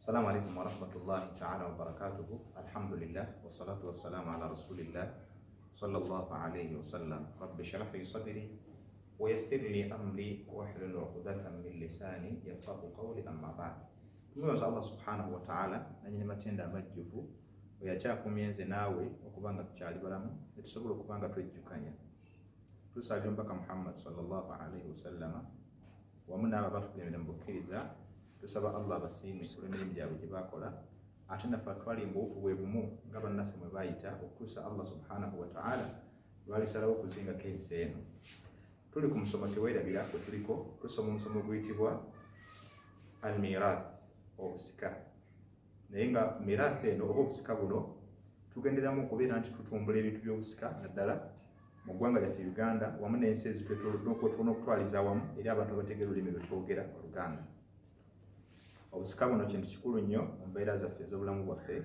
السلام عليكم ورحمة الله تعالى وبركاته. الحمد لله والصلاة والسلام على رسول الله صلى الله عليه وسلم. رب اشرح لي صدري ويسر لي أمري واحلل عقدة من لساني يفقهوا قولي. أما بعد, tumwebaza Allah subhanahu wa ta'ala nanyini matenda amajjuvu oyakyakumyenze naawe okubanga tukyali balamu netusobola okubanga twejjukanya. Tusaabira mpaka Muhammad sallallahu alaihi wasallam wamu n'abo batukulembera mu bukkiriza. Tusaba Allah basiime olw'emirimu gyabwe gye bakola, ate naffe atwalimba obufu bwe bumu nga bannaffe mwe bayita okutuusa Allah subhanahu wa ta'ala lwalisalawo okuzingako ensi eno. Tuli ku musomo teweerabira kwe tuliko, tusoma omusomo guyitibwa al-mirath, obusika. Naye nga mirath eno oba obusika buno tugenderamu okubeera nti tutumbula ebintu by'obusika naddala mu ggwanga lyaffe Uganda wamu n'ensi ezitwetoolodde okutwaliza awamu eri abantu abategeera olulimi lwe twogera Oluganda. Obusika buno kintu kikulu nnyo mu mbeera zaffe ez'obulamu bwaffe,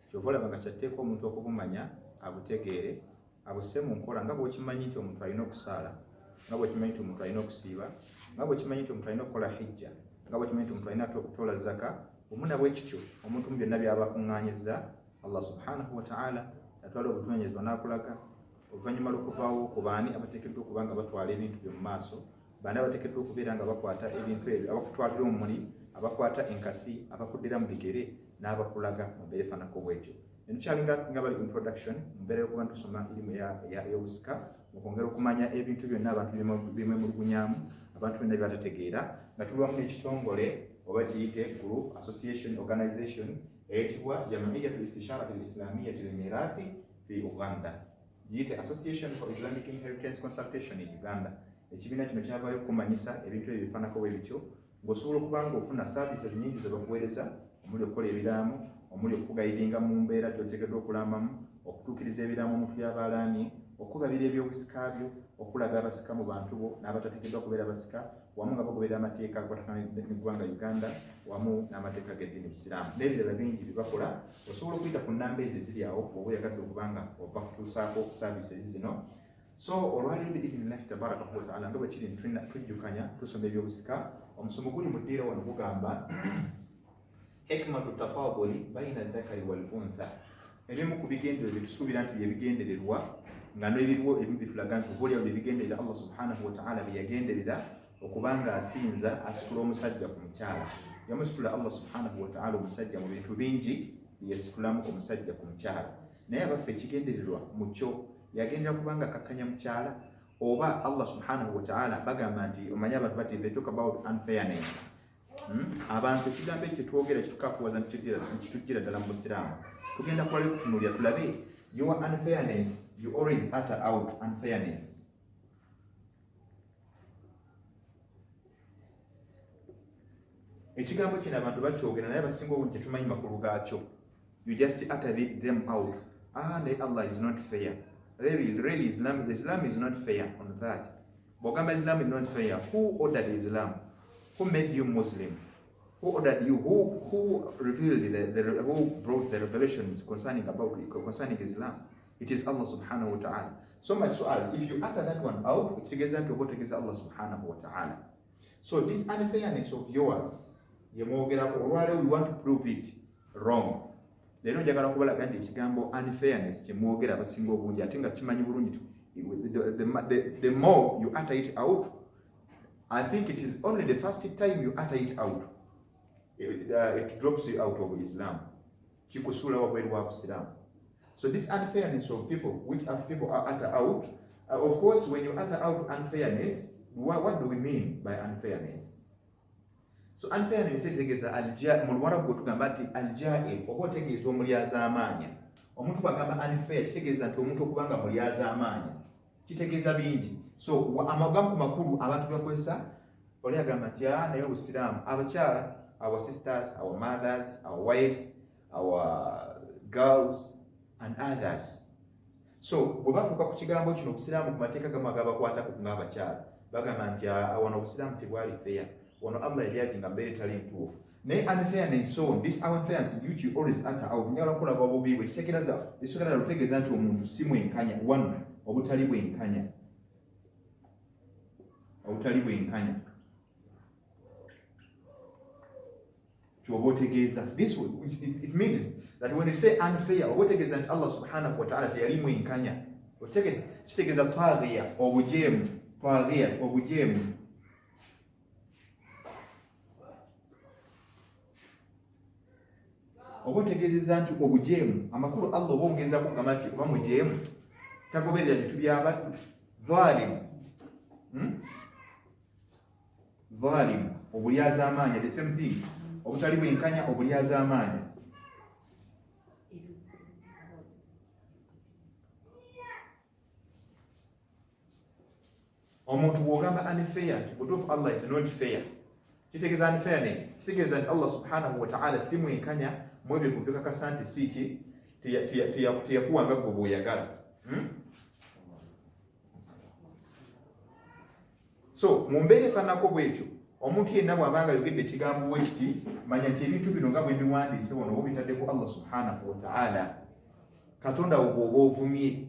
kyova olaba nga kyatteeka omuntu okubumanya abutegeere, abusse mu nkola nga bw'okimanyi nti omuntu alina okusaala, nga bw'okimanyi nti omuntu alina okusiiba, nga bw'okimanyi nti omuntu alina okukola hijja, nga bw'okimanyi nti omuntu alina okutoola zaka. Omuna bwe kityo omuntu mu byonna byaba akungaanyizza, Allah subhanahu wa ta'ala atwala obutumenyezebwa n'akulaga. Oluvannyuma lw'okuvaawo ku baani abateekeddwa okuba nga batwala ebintu byo mu maaso, baani abateekeddwa okubeera nga bakwata ebintu ebyo, abakutwalira omuli, abakwata enkasi, abakuddira mu bigere n'abakulaga mu mbeera efaanako bw'etyo. Tukyalinga bali introduction mu mbeera y'okuba tusoma erimu y'obusika, mu kwongera okumanya ebintu byonna abantu byemulugunyaamu, abantu byonna byebatategeera, nga tuliwamu n'ekitongole oba kiyite group, association, organization eyitibwa Jam'iyatul Istisharati al-Islamiyati lil-Mirathi fi Uganda, giyite Association for Islamic Inheritance Consultation in Uganda. Ekibiina kino kyavaayo okumanyisa ebintu ebyo bifaanako bwe bityo, ng'osobola okuba ng'ofuna services nnyingi ze bakuweereza, omuli okukola ebiraamu, omuli okukugayidinga mu mbeera gy'oteekeddwa okulambamu, okutuukiriza ebiraamu omuntu by'abaalaani, okugabira ebyobusika byo, okulaga abasika mu bantu bo n'abatateekeddwa kubeera basika, wamu nga bagoberera amateeka agakwatagana n'eggwanga Uganda wamu n'amateeka g'eddiini Busiraamu n'ebirala bingi bye bakola. Osobola okuyita ku nnamba ezo eziri awo bw'oba oyagadde okubanga oba kutuusaako services zino. So olwaleero biidhnillahi tabaraka wa ta'ala nga bwe kiri tujjukanya tusoma ebyobusika. Omusomo guli mu ddiira wano gugamba hikmatu tafaaduli baina dhakari wal untha, ebimu ku bigendererwa bye tusuubira nti bye bigendererwa nga n'ebiriwo ebimu bitulaga nti oboolyawo bye bigenderera Allah subhanahu wa ta'ala bye yagenderera okubanga asinza asitula omusajja ku mukyala. Yamusitula Allah subhanahu wa ta'ala omusajja mu bintu bingi yasitulamu omusajja ku mukyala, naye abaffe ekigendererwa mu kyo yagendera kubanga akakkanya mukyala, oba Allah subhanahu wa ta'ala bagamba nti omanyi abantu bati they talk about unfairness. Abantu ekigambo ekyo twogera kitukafuwaza nkitujjira ddala mu Busiraamu. Tugenda kuwala okutunuulira tulabe your unfairness, you always utter out unfairness. Ekigambo kino abantu bakyogera naye abasinga obungi tetumanyi makulu gaakyo. You just utter them out. Allah is not fair. Really Islam is not fair on that. Bogamba Islam is not fair. Who ordered Islam? Who made you Muslim? Who ordered you? Who revealed who brought the revelations concerning Islam? It is Allah subhanahu wa ta'ala. So much so as if you utter that one out, it together to go together Allah subhanahu wa ta'ala. So this unfairness of yours, we want to prove it wrong. Leero njagala okubalaga nti ekigambo unfairness kyemwogera abasinga obungi ate nga kimanyi bulungi the more you utter it out, I think it is only the first time you utter it out it drops you out of Islam, kikusuula wabweru wa Busiraamu. So this unfairness of people which people utter out, of course when you utter out unfairness, what do we mean by unfairness? So unfairness etegeeza mu Luwarabu bwe tugamba nti aljair oba otegeeza omulyaza amaanya. Omuntu bw'agamba unfair kitegeeza nti omuntu okubanga mulyaza amaanya, kitegeeza bingi. So amagambo makulu abantu bakozesa oli agamba nti naye Obusiraamu abakyala, our sisters, our mothers, our wives, our girls and others. So bwe batuuka ku kigambo kino Obusiraamu ku mateeka gamu agabakwatako ng'abakyala bagamba nti wano Obusiraamu tebwali fair, wano Allah yali aginga mbeera etali ntuufu. Naye unfairness, so this unfairness which you always utter out, njagala kulaba obubi bwe kitegeeza lutegeeza nti omuntu si mwenkanya, one obutali bwenkanya, obutali bwenkanya. This it means that when you say unfair, obotegeza nti Allah subhanahu wa ta'ala teyalimu enkanya. Kitegeza taghiya, obujemu, obujemu. Obotegeza nti obujemu, amakulu Allah obongeza kugamba nti oba mujemu, tagoberera bintu by'abantu. Dhalim, obulyaza amaanyi, the same thing. Obutali bwenkanya, obulyaza amaanyi. Omuntu bw'ogamba unfair, butuufu Allah is not fair. Kitegeeza unfairness. Kitegeeza nti Allah subhanahu wa ta'ala si mwenkanya mwebyo kubikakasa nti siiki tiyakuwanga gwe bw'oyagala. So mu mbeera efaananako bw'ekyo, omuntu yenna bw'abanga ayogedde ekigambo bwe kiti, manya nti ebintu bino nga bwe biwandiise wano oba bitaddeko Allah subhanahu wa ta'ala, Katonda oba ovumye.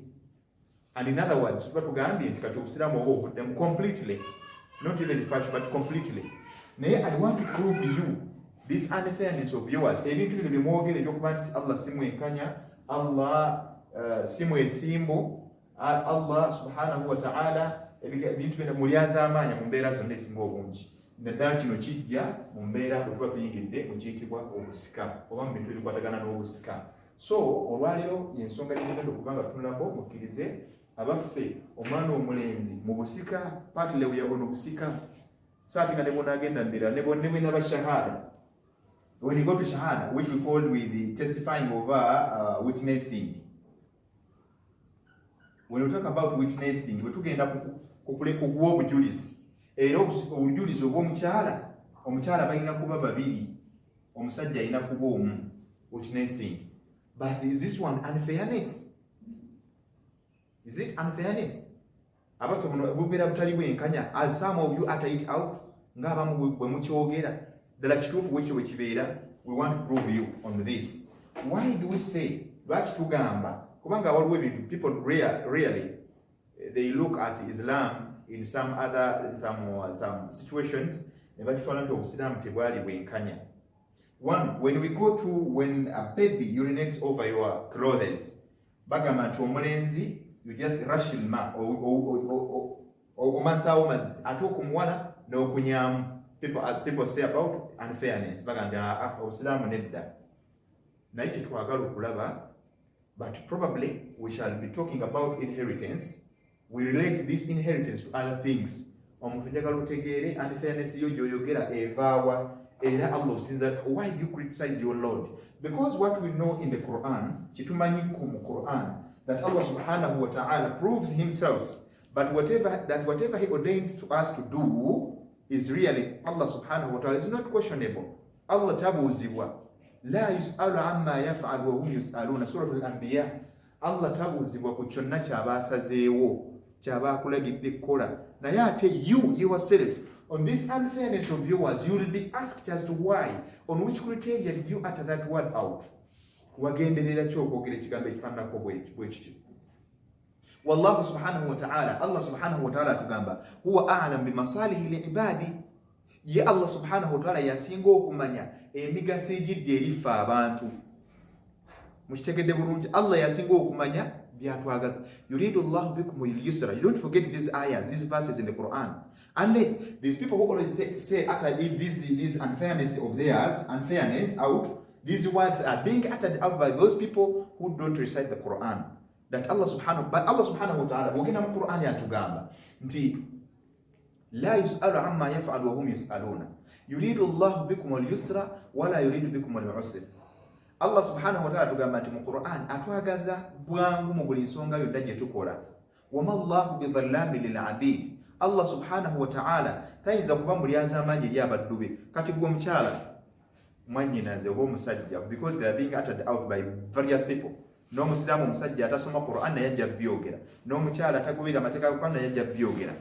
And in other words, tuba tugambye nti kati obusiraamu oba ovuddemu completely, not even partial but completely. Naye I want to prove you this unfairness of yours. Ebintu bino bimwogere ebyokuba nti Allah si mwenkanya, Allah si mwesimbu, Allah subhanahu wa ta'ala ebintu bino mulyaza amaanyi mu mbeera zonna esinga obungi. Naddala kino kijja mu mbeera bwe tuba tuyingidde mu kiyitibwa obusika oba mu bintu ebikwatagana n'obusika. So olwaleero y'ensonga gyegenda okuba nga tutunulako mukkirize abaffe omwana omulenzi mu busika partly we are on busika saati nga ne bonagenda mbira ne bonna bashahada. When you go to shahada, which we call with the testifying over witnessing. When we talk about witnessing, we tugenda kukuwa obujulizi. Era obujulizi omukyala balina kuba babiri, omusajja alina kuba omu. Witnessing. But is this one unfairness? Is it unfairness? Abaffe bubeera butali bwenkanya, as some of you utter it out, ng'abamu bwe mukyogera. Ddala kituufu bwekyo bwe kibeera. We want to prove you on this. Why do we say, lwaki tugamba, kubanga waliwo ebintu, people really they look at Islam in some situations, ne bakitwala nti obusiraamu tebwali bwenkanya. One, when a baby urinates over your clothes, bagamba nti omulenzi, you just rush ilma, omansawo mazzi, ate okumuwala n'okunyamu. People say about unfairness, bagamba obusiraamu nedda. Naye kyetwagala okulaba, but probably we shall be talking about inheritance. We relate this inheritance to other things. Omuntu njagala otegeere unfairness yo gy'oyogera evaawa. Era Allah sinza, why do you criticize your Lord? Because what we know in the Quran, kitumanyi mu Quran, that Allah subhanahu wa ta'ala proves himself, but whatever he ordains to us to do is really Allah subhanahu wa ta'ala is not questionable. Allah tabuuzibwa. La yus'alu amma yaf'alu wa hum yus'aluna. Surah al-Anbiya. Allah tabuuzibwa ku kyonna ky'abaasazeewo, ky'abaakulagidde kukola. Naye ate you yourself, on this unfairness of yours, you will be asked as to why, on which criteria did you utter that word out? Wagenderera ki okwogera ekigambo ekifaananako bwe kityo? Wallahu subhanahu wa ta'ala, Allah subhanahu wa ta'ala atugamba, huwa a'lam bimasalihi li'ibadi. Ye Allah subhanahu wa ta'ala yasinga okumanya emigaso egidde erifa abantu. Mukitegedde bulungi, Allah yasinga okumanya byatwagaza. Yuridu Allahu bikum al-yusra. You don't forget these ayahs, these verses in the Quran. Unless these people who always say after this unfairness of theirs, unfairness out, these words are being uttered out by those people who don't recite the Quran. That Allah subhanahu wa ta'ala, wogena mu Quran yatugamba nti la yus'alu amma yaf'alu wa hum yus'aluna. Yuridu Allahu bikum al-yusra wa la yuridu bikum al-usra. Allah subhanahu wa ta'ala tugamba nti mu Quran atwagaza bwangu mu buli nsonga yonna gye tukola. Wa ma Allahu bidhallamin lil 'abid. Allah subhanahu wa ta'ala tayinza kuba mulyaza amaanyi eri abaddu be. Kati gwe omukyala mwannyinaze oba omusajja, because they are being uttered out by various people. N'omusiraamu omusajja atasoma Quran naye ajja byogera, n'omukyala atagoberera amateeka ga Quran naye ajja byogera.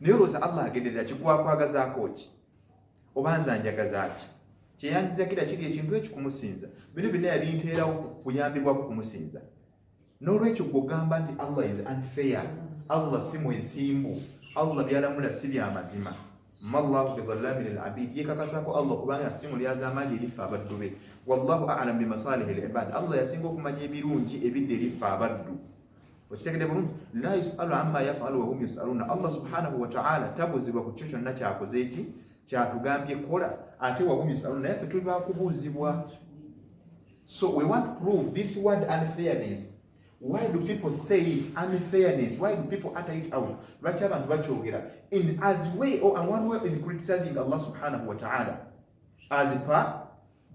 Naye olowooza Allah agenderera kikwakwagazaako ki? Oba nze anjagaza ki? Kyeyanjiragira kiri ekintu ekyo kumusinza. Bino byonna yabinteerawo kuyambibwako kumusinza. N'olwekyo gw'ogamba nti Allah is unfair, Allah si mwesimbu, Allah byalamula si bya mazima. mallahu bidhallamin lilabid, yekakasako Allah kubanga si mulyaza amaanyi erifa abaddu be. Wallahu a'lam bimasalihi libad, Allah yasinga okumanya ebirungi ebidde erifa abaddu. Okitegedde bulungi? La yusalu amma yafalu wa hum yusaluna, Allah subhanahu wa ta'ala tabuzibwa ku kyo kyonna kyakoze eki kyatugambye kola, ate wa hum yusaluna, naye ffe tuli bakubuuzibwa. So we want to prove this word unfairness. Why do people say it unfairness? Why do people utter it out? Lwaki abantu bakyogera in as way or one way in criticizing Allah subhanahu wa ta'ala as per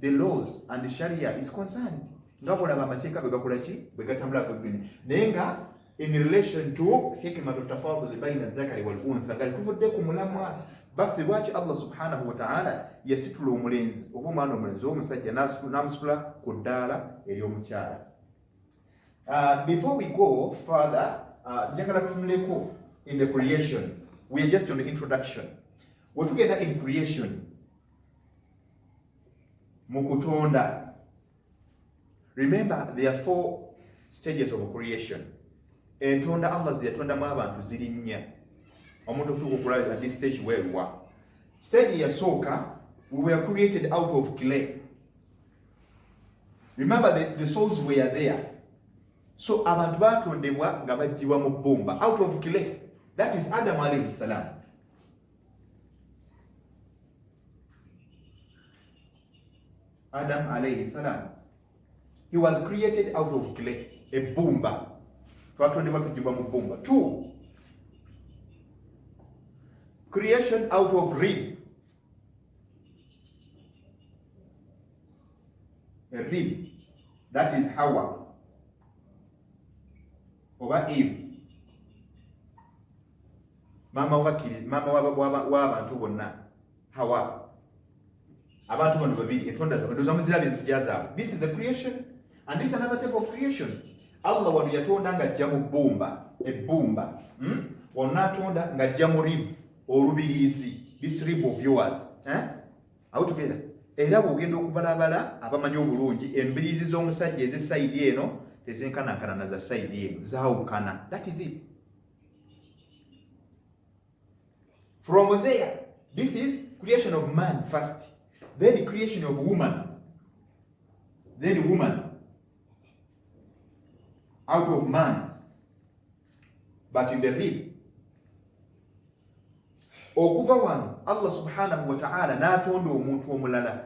the laws and the Sharia is concerned. Nga bolaba amateeka bwe gakola ki bwe gatambula kwegini naye nga in relation to hikmatu tafadul baina dhakari wal untha ngali tuvudde ku mulamwa baffe lwaki Allah subhanahu wa ta'ala yasitula omulenzi oba omwana omulenzi omusajja n'amusitula ku ddaala ery'omukyala. Before we go further, njagala tutunuleko in the creation. We are just on the introduction. We're together in creation. Mukutonda. Remember, there are 4 stages of creation. Entonda Allah ziyatonda mu abantu ziri nnya. Omuntu okutuuka okulaba at this stage where we were. Stage yasooka, we were created out of clay. Remember the souls were there. So abantu batondebwa nga bajjibwa mu bbumba out of clay. That is Adam alayhi salam. Adam alayhi salam. He was created out of clay, a bbumba. Twatondebwa tujjibwa mu bbumba. 2. Creation out of rib. A rib. That is Hawa. Oba Eve. Mama w'abantu bonna. Hawa. Abantu bano babiri entonda zaabwe ndoza muzirabye enzija zaabwe. This is a creation and this is another type of creation. Allah wano yatonda ng'ajja mu bbumba, ebbumba. Wano n'atonda ng'ajja mu rib, olubiriizi. This rib of yours. Are we together? Era bw'ogenda okubalabala abamanyi obulungi embiriizi z'omusajja ez'essayidi eno tezenkanankana na za sayidi eno, zaawukana. That is it. From there, this is creation of man first, then creation of woman, then woman out of man, but in the rib. Okuva wano Allah subhanahu wa ta'ala n'atonda omuntu omulala.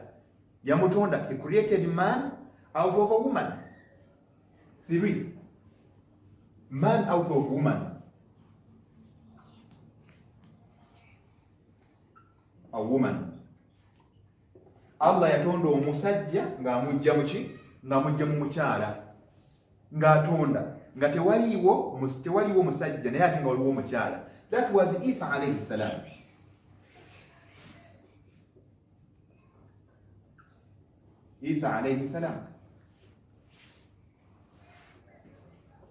Yamutonda, he created man out of a woman. 3. Man out of woman. A woman. Allah yatonda omusajja ng'amujja muki? Ng'amujja mu mukyala. Ng'atonda. Nga tewaliwo musajja naye ate nga waliwo omukyala. That was Isa alayhi salam. Isa alayhi salam.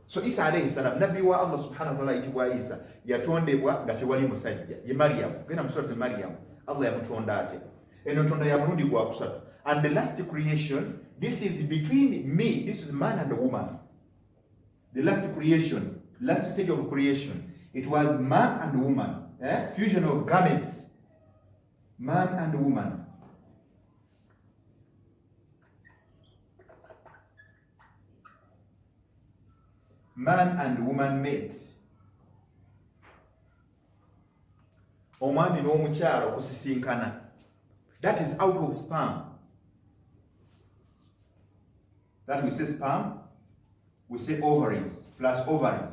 So Isa alayhi salam, nabbi wa Allah subhanahu wa ta'ala yitibwa Isa, yatondebwa nga tewali musajja. Ye Maryam. Genda mu surah Maryam. Allah yamutonda ate. Eno ntonda ya mulundi gwa kusatu. And the last creation, this is between me, this is man and woman. The last creation, last stage of creation, it was man and woman. Fusion of garments. Man and woman. Man and woman met. Omwami n'omukyala okusisinkana. That is out of sperm. That we say sperm, we say ovaries, plus ovaries.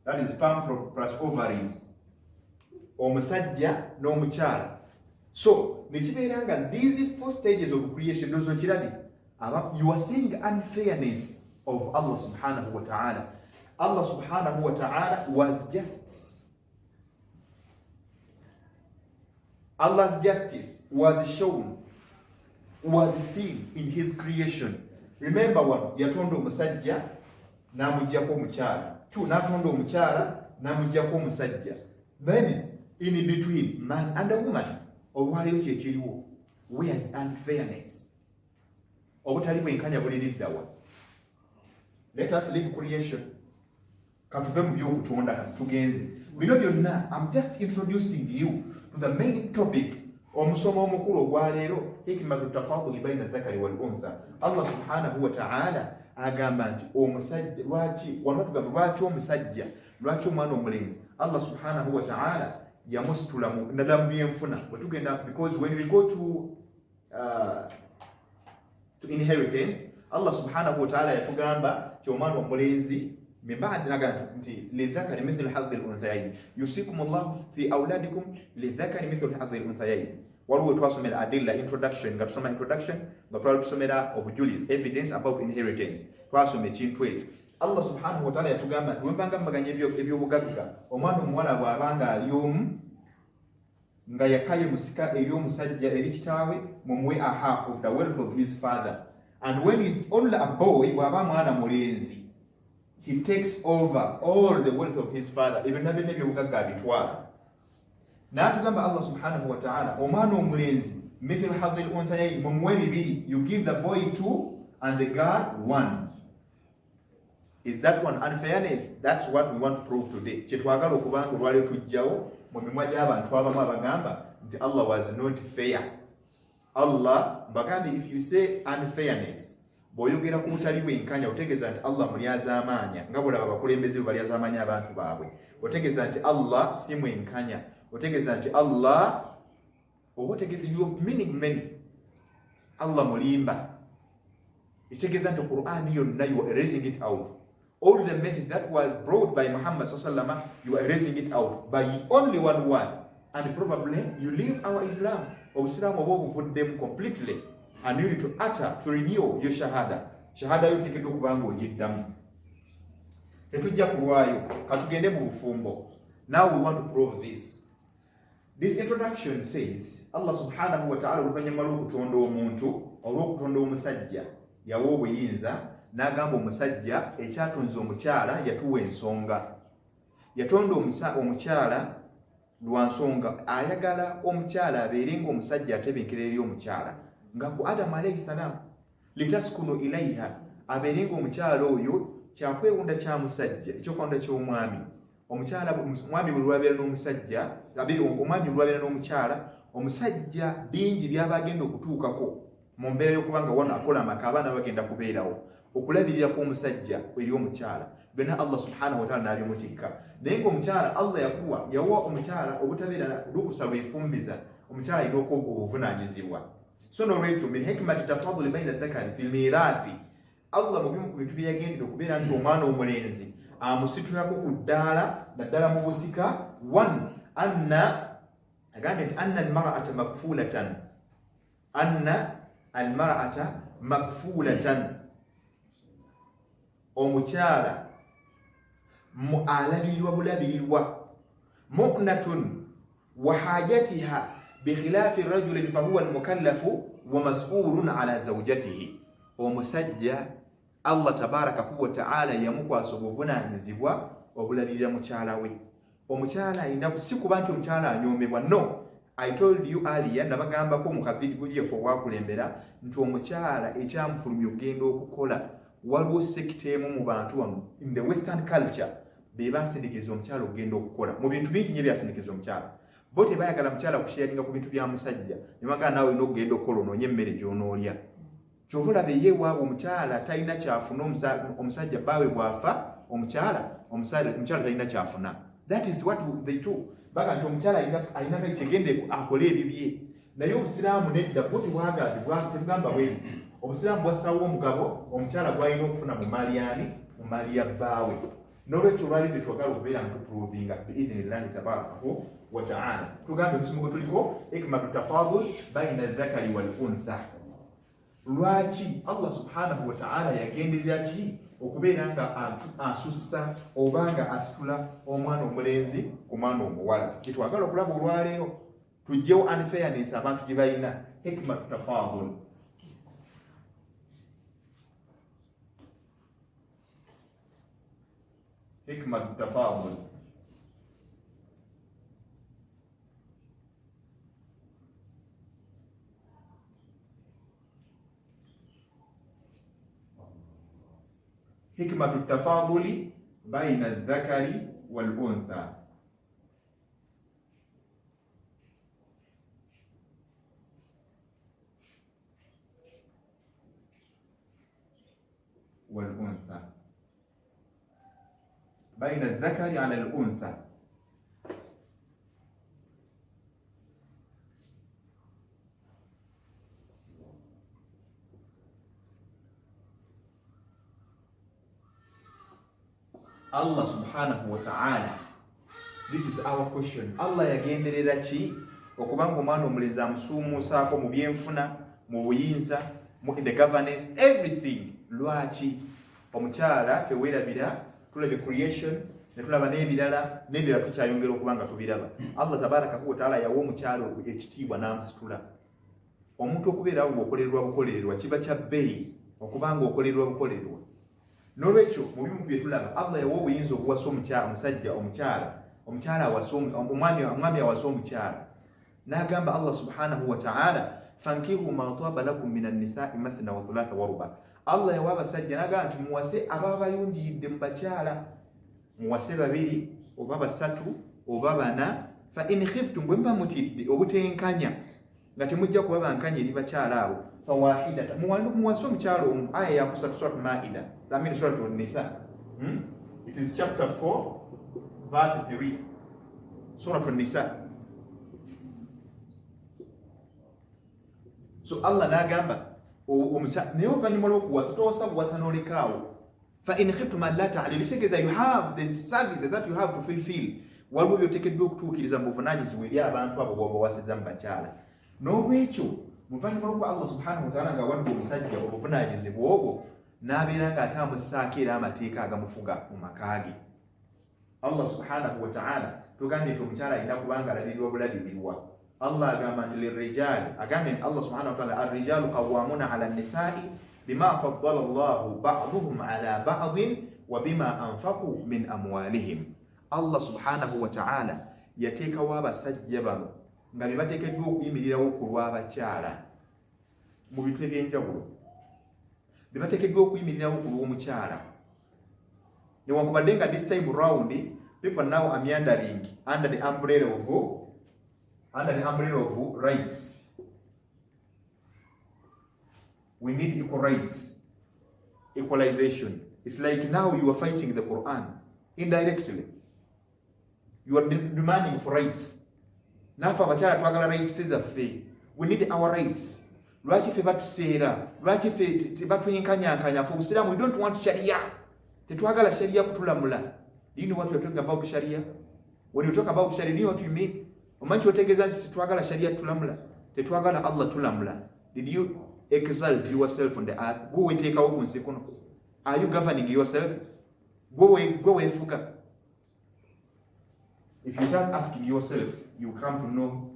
That is sperm plus ovaries. Omusajja n'omukyala. So, these 4 stages of creation, you are seeing unfairness of Allah subhanahu wa ta'ala. Allah subhanahu wa ta'ala was just. Allah's justice was shown, was seen in his creation. Remember one, yatonda omusajja n'amuggyako omukyala. 2, n'atonda omukyala n'amuggyako omusajja. Then, in between, man and a woman. Olwaleero kyekiriwo. Where's unfairness? Obutali bwenkanya buliriddawa. Let us leave creation. katuve mu byokutonda katugenze bino byonna. I'm just introducing you to the main topic. Omusomo omukulu ogwaleero hikmatu tafaduli baina dhakari wal untha. Allah subhanahu wa ta'ala agamba nti omusajja lwaki omusajja lwaki omwana omulenzi Allah subhanahu wa ta'ala yamusitula naddala mu byenfuna bwetugenda, because when we go to inheritance Allah subhanahu wa ta'ala yatugamba ti omwana omulenzi mibadi naga nti lidhakari mithlu hadhi al-unthayayn yusikum Allah fi awladikum lidhakari mithlu hadhi al-unthayayn. Waliwo twasomera adilla introduction, nga tusoma introduction nga twali tusomera obujulizi evidence about inheritance, twasoma ekintu ekyo. Allah subhanahu wa ta'ala yatugamba nti wembanga mumaganya ebyobugagga omwana omuwala bw'abanga ali omu nga yakaye musika eby'omusajja eri kitaawe mumuwe a half of the wealth of his father, and when he is only a boy bw'aba mwana mulenzi he takes over all the wealth of his father, ebyo nabyo ebyobugagga abitwala. Natugamba Allah subhanahu wa ta'ala omwana omulenzi mithlu hadhi al-unthayayn mumuwe bibiri, you give the boy 2 and the girl 1. Is that one unfairness? That's what we want to prove today. Kyetwagala okubanga olwaleero tujjawo mu mimwa gy'abantu abamu abagamba nti Allah was not fair. Allah bagambi, if you say unfairness, bw'oyogera ku butali bwenkanya otegeeza nti Allah mulyazaamaanya, nga bw'olaba abakulembeze bwe balyazaamaanya abantu baabwe. Otegeeza nti Allah si mwenkanya, otegeeza nti Allah oba otegeeza you meaning many. Allah mulimba. Itegeeza nti Qur'an yonna you are erasing it out. All the message that was brought by Muhammad sallallahu alaihi wasallam, you are erasing it out by only one word, and probably you leave our Islam. Obusiramu oba obuvuddemu completely, and you need to utter to renew your shahada. Shahada yo tekedde okuba nga ogiddamu. Tetujja kulwayo, katugende mu bufumbo. Now we want to prove this. This introduction says Allah subhanahu wa ta'ala oluvannyuma lw'okutonda omuntu olw'okutonda omusajja yawa obuyinza n'agamba omusajja ekyatonze omukyala yatuwa ensonga. Yatonda omukyala lwa nsonga ayagala omukyala abeere ng'omusajja atebenkera eri omukyala nga ku Adamu alayhi salaam litaskunu ilaiha abeere ng'omukyala oyo kyakwewunda kya musajja ekyokwewunda ky'omwami. Omukyala omwami bwe lwabeera n'omusajja omwami bwe lwabeera n'omukyala omusajja bingi byaba agenda okutuukako mu mbeera y'okuba nga wano akola amaka abaana bagenda kubeerawo okulabirira kw'omusajja eri omukyala byonna Allah subhanahu wa ta'ala n'abimutikka. Naye ng'omukyala Allah yawa omukyala obutabeera lukusa lwefumbiza, omukyala alina obuvunaanyizibwa. So n'olwekyo min hikmati tafaduli baina dhakari fil miraathi, Allah mu bimu ku bintu bye yagendera okubeera nti omwana omulenzi amusitulako ku ddaala naddala mu busika. Agambye nti anna almar'ata makfulatan, omukyala alabirirwa bulabirirwa. Mu'natun wa hajatiha bikhilafi rajulin fahuwa almukallafu wa mas'ulun ala zawjatihi. Omusajja Allah tabaraka wa ta'ala yamukwasa obuvunaanyizibwa obulabirira mukyala we. Omukyala alina si kuba nti omukyala anyoomebwa, no. I told you earlier, nabagambako mu kavidiyo yefu wakulembera nti omukyala ekyamufulumya okugenda okukola, waliwo sekita emu mu bantu wano in the western culture be basindikiza omukyala okugenda okukola mu bintu bingi nnyo byasindikiza omukyala. Bo tebayagala mukyala kusharinga ku bintu bya musajja, ne bagamba naawe olina okugenda okukola onoonye emmere gy'onoolya. Kyova olaba ye ewaabwe omukyala talina kyafuna, omusajja baawe bw'afa omukyala talina kyafuna. That is what they do. Baga nti omukyala alina tegende akole ebibye. Naye obusiraamu nedda bwo tebugamba bwe. Obusiraamu bwassawo omugabo omukyala gwalina okufuna mu maali ani? Mu maali ya bbaawe. N'olwekyo olwali lwe twagala okubeera nga tuprovinga biidhnillahi tabarakahu wa ta'ala. Tugambe omusomo gwe tuliko hikmatu tafadul baina dhakari wal untha. Lwaki Allah subhanahu wa ta'ala yagenderera ki okubeera nga asussa oba nga asitula omwana omulenzi ku mwana omuwala? Kitwagala okulaba olwaleero tujjewo unfairness abantu gye balina. Hikmatu tafadul. Hikmatu tafadul. Hikmatu tafaduli baina adh-dhakari wal-untha. والأنثى بين الذكر على الأنثى. Allah subhanahu wa ta'ala, this is our question. Allah yagenderera ki okubanga omwana omulenzi amusuumuusaako mu byenfuna, mu buyinza, in the governance, everything. Lwaki omukyala teweerabira? Tulabye creation ne tulaba n'ebirala tukyayongera okubanga tubiraba. Allah tabaraka wa ta'ala yawa omukyala ekitiibwa n'amusitula. Omuntu okubeerawo ng'okolererwa bukolererwa kiba kya bbeeyi okubanga okolererwa bukolererwa. N'olwekyo mu bimu bye tulaba Allah yawa obuyinza obuwasa omwami awasa omukyala. N'agamba Allah subhanahu wa ta'ala, fankihu ma taba lakum minan nisa'i mathna wa thulatha wa ruba. Allah yawa abasajja n'agamba nti muwase ababa bayungiyidde mu bakyala, muwase babiri oba basatu oba bana. Fa in khiftum, bwe muba mutidde obutenkanya nga temujja kuba bankanya eri bakyala abo, fa wahidata, muwase omukyala omu. Aya yakusatu surat Maida, that means surat An-Nisa. It is chapter 4 verse 3, surat An-Nisa. So Allah n'agamba naye oluvannyuma lw'okuwasa towasa buwasa n'olekaawo. Fa in khiftum an la ta'dilu, kitegeeza you have the services that you have to fulfill. Waliwo by'oteekeddwa okutuukiriza mu buvunaanyizibwa eri abantu abo b'obawasizza mu bakyala. N'olwekyo muvannyuma lw'okuba Allah subhanahu wa ta'ala ng'awadde omusajja obuvunaanyizibwa obwo, n'abeera ng'ate amussaako era amateeka agamufuga mu maka ge. Allah subhanahu wa ta'ala tugambye nti omukyala alina kubanga alabirirwa bulabirirwa. Allah agamba nti lirijali, agambye Allah subhanahu wa ta'ala, arrijalu qawwamuna ala an-nisa'i bima faddala Allahu ba'dahum ala ba'din wa bima anfaqu min amwalihim. Allah subhanahu wa ta'ala yateekawo abasajja bano nga bye bateekeddwa okuyimirirawo ku lw'abakyala mu bintu eby'enjawulo, bye bateekeddwa okuyimirirawo ku lw'omukyala. Newankubadde nga this time round people now are meandering under the umbrella of rights. We need equal rights, equalization. It's like now you are fighting the Quran indirectly. You are demanding for rights. Nafa abachala twagala rights zaffe. We need our rights. Lwaki ffe batuseera? Lwaki ffe tebatwenkanyankanya? For Islam, we don't want Sharia. Tetwagala Sharia kutulamula. Do you know what we are talking about Sharia? When you talk about Sharia, do you know what you mean? Omanchi otegeeza nti sitwagala Sharia tulamula, tetwagala Allah tulamula. Did you exalt yourself on the earth? Go weteekawo ku nsi kuno. Are you governing yourself? Go weefuga. If you start asking yourself, you come to know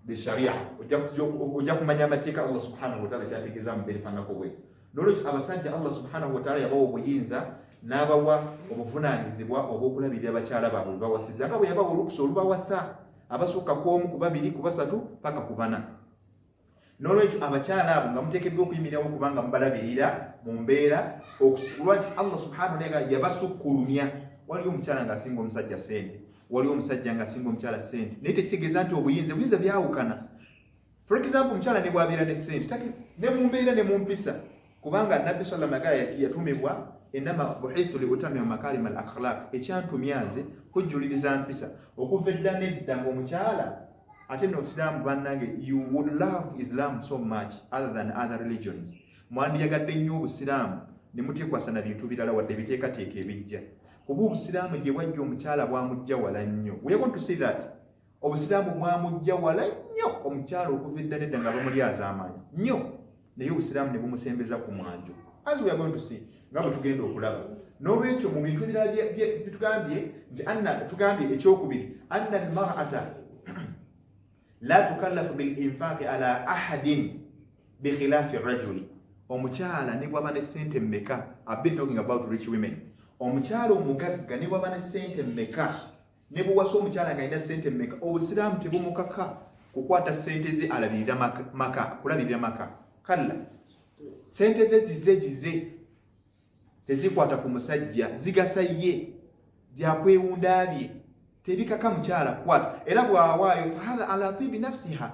the Sharia. Ojja kumanya amateeka Allah subhanahu wa ta'ala kyategeeza mu beefanako bwe. N'olwekyo abasajja Allah subhanahu wa ta'ala yabawa obuyinza n'abawa obuvunaanyizibwa obw'okulabirira abakyala baabwe bwe bawasizza, nga bwe yabawa olukusa olubawasa abasukka ku omu, ku babiri, ku basatu paka ku bana. N'olwekyo abakyala abo nga muteekeddwa okuyimirirawo kubanga mubalabirira mu mbeera lwaki Allah subhanahu wa ta'ala yabasukkulumya. Waliwo omukyala ng'asinga omusajja sente, waliwo omusajja ng'asinga omukyala sente, naye tekitegeeza nti obuyinza byawukana. For example, omukyala ne bw'abeera ne sente ne mu mbeera ne mu mpisa, kubanga Nabbi sallallahu alayhi wa sallam yatumibwa enama buhithu li utamima makarima al akhlaq, ekyantumya nze kujjuliriza mpisa. Okuva edda nedda ng'omukyala ate n'Obusiraamu bannange, you would love Islam so much other than other religions. Mwandiyagadde nnyo Obusiraamu ne mutekwasa na bintu birala wadde biteekateeka ebijja. Kuba Obusiraamu gye bwajja omukyala bwamujja wala nnyo. We are going to see that. Obusiraamu bwamujja wala nnyo omukyala okuva edda nedda nga bamulyaza amaanyi nnyo, naye Obusiraamu ne bumusembeza ku mwanjo. As we are going to see, nga bwe tugenda okulaba. N'olwekyo mu bintu ebirala bye tugambye nti tugambye ekyokubiri, anna al-mar'ata la tukallafu bil infaqi ala ahadin bi khilafi ar-rajuli. Omukyala ne bwaba ne sente mmeka, I've been talking about rich women. Omukyala omugagga ne bwaba ne sente mmeka, ne bw'owasa omukyala ng'alina sente mmeka, Obusiraamu tebumukaka kukwata sente ze alabirira maka, kulabirira maka. Kalla, sente ze zize tezikwata ku musajja, zigasa ye byakwewunda bye, tebikaka mukyala kwata. Era bwawaayo fahala ala tibi nafsiha,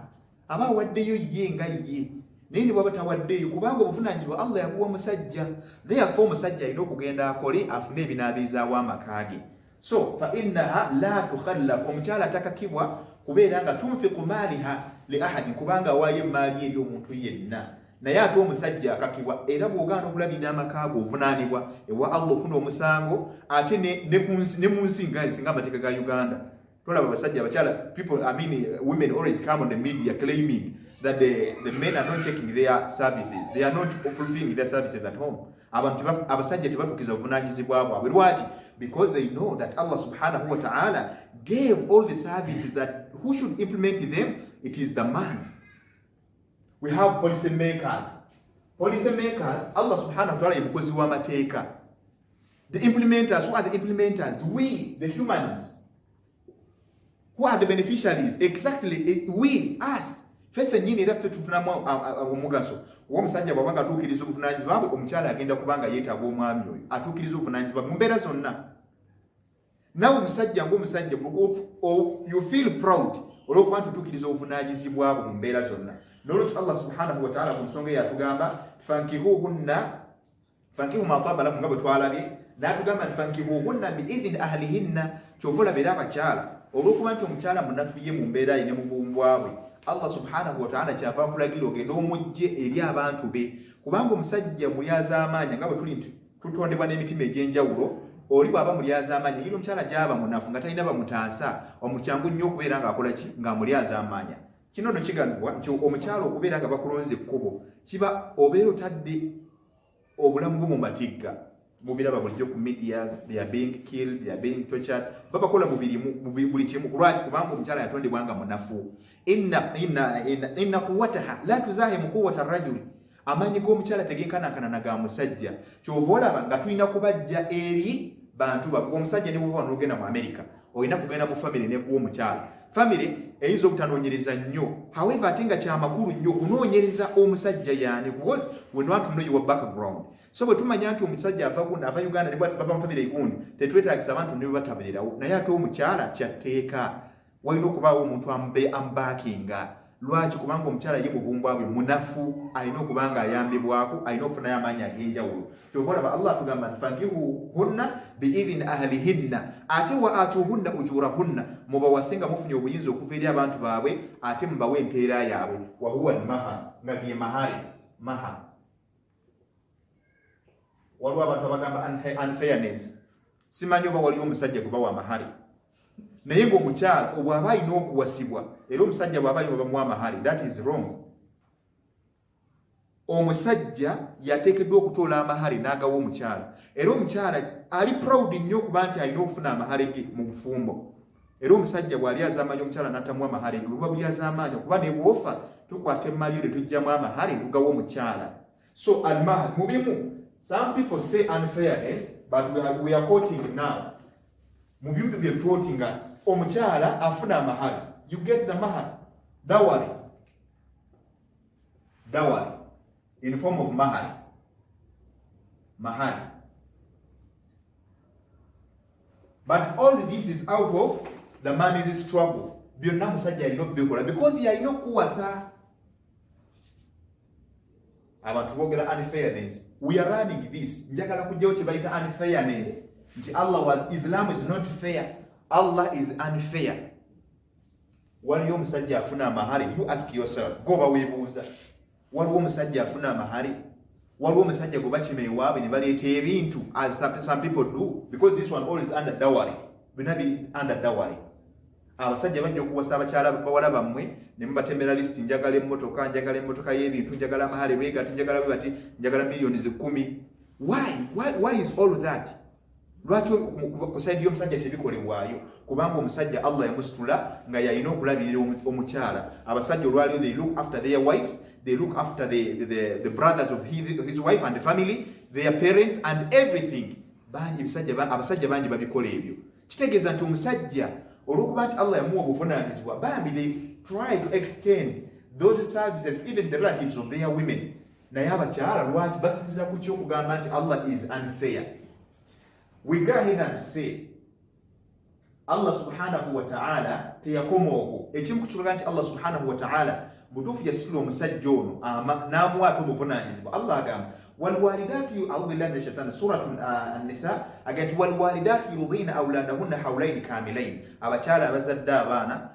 aba awaddeyo ye nga ye, naye ne bwaba tawaddeyo kubanga obuvunaanyizibwa Allah yakuwa musajja. Therefore omusajja alina okugenda akole afune ebinaabiizaawo amaka ge. So fa innaha la tukhallaf, omukyala atakakibwa kubeera nga tunfiqu maaliha li ahadin, kubanga awaayo emaali eri omuntu yenna. Naye ate omusajja akakibwa, era bw'ogaana okulabirira amaka go ovunaanibwa ewa Allah, ofuna omusango. Ate ne mu nsi nga amateeka ga Uganda tolaba abasajja abakyala, people, I mean women always come on the media claiming that the men are not taking their services, they are not fulfilling their services at home. Abasajja tebatukiza obuvunaanyizibwa bwabwe. Lwaki? Because they know that Allah subhanahu wa ta'ala gave all the services, that who should implement them? It is the man. We have policy makers. Policy makers, Allah subhanahu wa ta'ala yemukozi w'amateeka. The implementers, who are the implementers? We, the humans. Who are the beneficiaries? Exactly, we, us. Fefe nyini era ffe tufunamu omugaso. Omusajja bw'abanga atuukiriza obuvunaanyizibwa bwe, omukyala agenda kubanga yeetaaga omwami oyo atuukiriza obuvunaanyizibwa mu mbeera zonna. Nawe omusajja ng'omusajja you feel proud olw'okuba nti otuukiriza obuvunaanyizibwa bwe mu mbeera zonna. N'olwekyo Allah subhanahu wa ta'ala ku nsonga yatugamba fankihu ma taaba lakum, nga bwe twalabye, n'atugamba nti fankihuhunna biidhini ahlihinna. Kyova olabira abakyala olw'okuba nti omukyala munafu ye mu mbeera ye ne mu bumbwa bwe, Allah subhanahu wa ta'ala kyava akulagira ogenda omujje eri abantu be, kubanga omusajja mulyaza amaanyi nga bwe tuli tutondebwa n'emitima egy'enjawulo. Oli bw'aba mulyaza amaanyi, yino omukyala gy'aba munafu nga talina bamutaasa, omukyangu nnyo okubeera ng'akola ki, ng'amulyaza amaanyi. Kino no kigambibwa nti omukyala okubeera nga bakulonze ekkubo, kiba obeera otadde obulamu bwo mu matigga. Mubiraba bulijjo ku medias, they are being killed, they are being tortured. Babakola buli kimu. Lwaki? Kubanga omukyala yatondebwa nga munafu. Inna quwwataha la tuzahimu quwwata ar-rajul, amaanyi g'omukyala tegenkanankana na ga musajja. Kyova olaba nga tulina kubajja eri bantu babwe. Omusajja ne bw'ova n'ogenda mu America, olina kugenda mu family n'ekuwa omukyala. Family eyinza obutanoonyereza nnyo, however ate nga kyamakulu nnyo okunoonyereza omusajja yaani, because we want to know your background. So bwe tumanya nti omusajja ava Uganda ne bava mu family gundi, tetwetaagisa abantu ne batabeerawo. Naye ate omukyala kyatteeka, walina okubaawo omuntu amubaakinga. Lwaki? Kubanga omukyala ye mu bumbwa bwe munafu, alina okuba nga ayambibwako, alina okufunayo amaanyi ag'enjawulo. Kyova olaba Allah atugamba nti fankihuhunna biidhini ahlihinna, ate wa atuhunna ujurahunna, mubawasenga mufunye obuyinza okuva eri abantu baabwe, ate mubawe empeera yaabwe. Wa huwa al-mahar, nga ge mahari. Mahar, waliwo abantu abagamba unfairness. Simanyi oba waliwo omusajja gwe bawa mahari, naye ng'omukyala obw'aba alina okuwasibwa era omusajja bw'aba alina bamuwa mahari, that is wrong. Omusajja yateekeddwa okutoola amahari n'agawa omukyala, era omukyala ali proud nnyo okuba nti alina okufuna amahari ge mu bufumbo. Era omusajja bw'alyaza amaanyi omukyala n'atamuwa amahari ge, buba bulyaza amaanyi okuba ne bw'ofa tukwata emmali yo ne tujjamu amahari tugawa omukyala. So al-mahar mubimu. Some people say unfairness, but we are quoting now. Mu bintu bye quotinga, omukyala afuna amahari. You get the mahar, dowry. Dowry in form of mahar. Mahari. But all this is out of the man's struggle. Byonna musajja alina okubikola because yalina okuwasa. Abantu boogera unfairness. We are running this. Njagala kujjawo kye bayita unfairness. Nti Islam is not fair. Allah is unfair. Waliwo omusajja afuna amahari. You ask yourself. Goba weebuuza. Waliwo omusajja afuna amahari. Waliwo omusajja gwe bakima ewaabwe ne baleeta ebintu as some people do. Because this one always under dowry. Bina biri under dowry. Abasajja bajja okuwasa abakyala bawala bammwe ne mubatemera list, njagala emmotoka y'ebintu, njagala amahari bwegati, njagala bwe bati, njagala millions 10. Why is all that? Lwaki kusaidia omusajja tebikolebwayo? Kubanga omusajja Allah yamusitula nga yalina okulabirira omukyala. Abasajja olwaliyo they look after their wives, they look after the brothers of his wife and the family, their parents and everything. Abasajja bangi babikola ebyo. Kitegeeza nti omusajja olw'okuba nti Allah yamuwa obuvunaanyizibwa, bambi they try to extend those services to even the relatives of their women. naye abakyala lwaki basinzira ku kyokugamba nti Allah is unfair? We go ahead and say Allah subhanahu wa ta'ala teyakoma okwo. Ekimu kutulaga nti Allah subhanahu wa ta'ala butuufu yasitula omusajja ono n'amuwaata obuvunaanyizibwa. Allah agamba walwalidatu a'udhu billahi minash shaitani suratu an-nisa agati walwalidatu yurdina awladahunna hawlaini kamilain. Abakyala abazadde abaana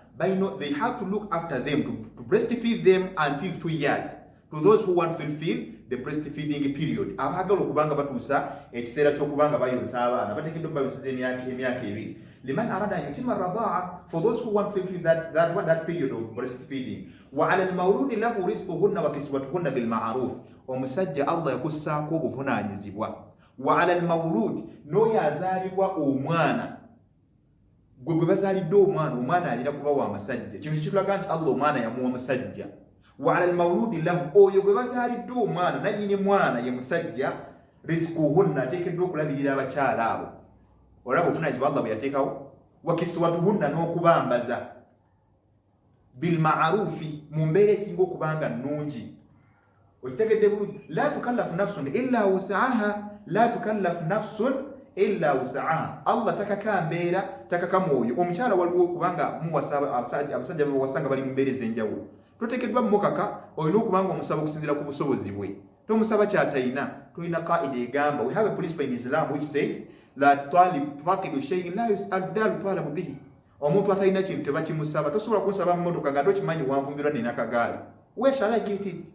they have to look after them to breastfeed them until 2 years. To those who want to fulfill the breastfeeding period, abagala okubanga batuusa ekiseera ky'okubanga bayonsa abaana bateekeddwa bayonsiza emyaka ebiri. Liman arada an yutimma ar-radha'a, for those who want to fulfill that period of breastfeeding. Wa 'ala al-mawludi lahu rizquhunna wa kiswatuhunna bil ma'ruf. Omusajja Allah yakussaako obuvunaanyizibwa. Wa 'ala al-mawlud, n'oyo azaalibwa omwana gwe bazaalidde omwana alina kuba wa musajja. Kino kitulaga nti Allah omwana yamuwa musajja. Wa 'ala al-mawludi lahu, oyo gwe bazaalidde omwana nannyini mwana ye musajja, rizquhunna ateekeddwa okulabirira abakyala abo. Olaba obuvunaanyizibwa Allah bwe yateekawo. Wa kiswatuhunna, n'okubambaza bil ma'rufi, mu mbeera esinga okubanga nnungi. Okitegedde bulungi. La tukallafu nafsun illa wus'aha, la tukallafu nafsun illa wus'aha. Allah takaka mbeera, takaka mwoyo. Omukyala waliwo kubanga muwasa abasajja bawasanga bali mu mbeera ez'enjawulo. Toteekeddwa mukaka, olina okubanga omusaba okusinziira ku busobozi bwe. Tomusaba ky'atalina. Tulina qaida egamba, we have a principle in Islam which says la faqidu shay'in la yus'al dalu talabu bihi. Omuntu atalina kintu tebakimusaba. Tosobola kunsaba mu motoka nga tokimanyi wanvumbirwa nina kagaali. Where shall I get it?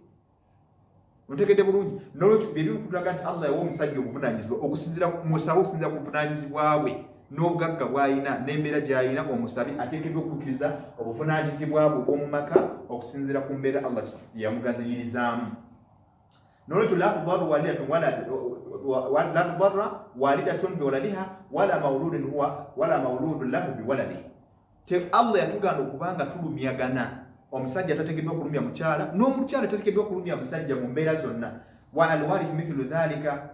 Otegedde bulungi. N'olwekyo byebimu kutulaga nti Allah yawa omusajja obuvunaanyizibwa okusinziira musaba okusinziira ku buvunaanyizibwa bwe n'obugagga bw'alina n'embeera gy'alina. Omusabi ateekeddwa okutuukiriza obuvunaanyizibwa bwe omu maka okusinziira ku mbeera Allah yamugaziyirizaamu. N'olwekyo la tudarra walidatun biwaladiha wala mawludun lahu biwaladihi. Allah yatugaana okubanga tulumyagana. Omusajja tateekeddwa kulumya mukyala, n'omukyala tateekeddwa kulumya musajja mu mbeera zonna. Wa alwarithi mithlu dhalika,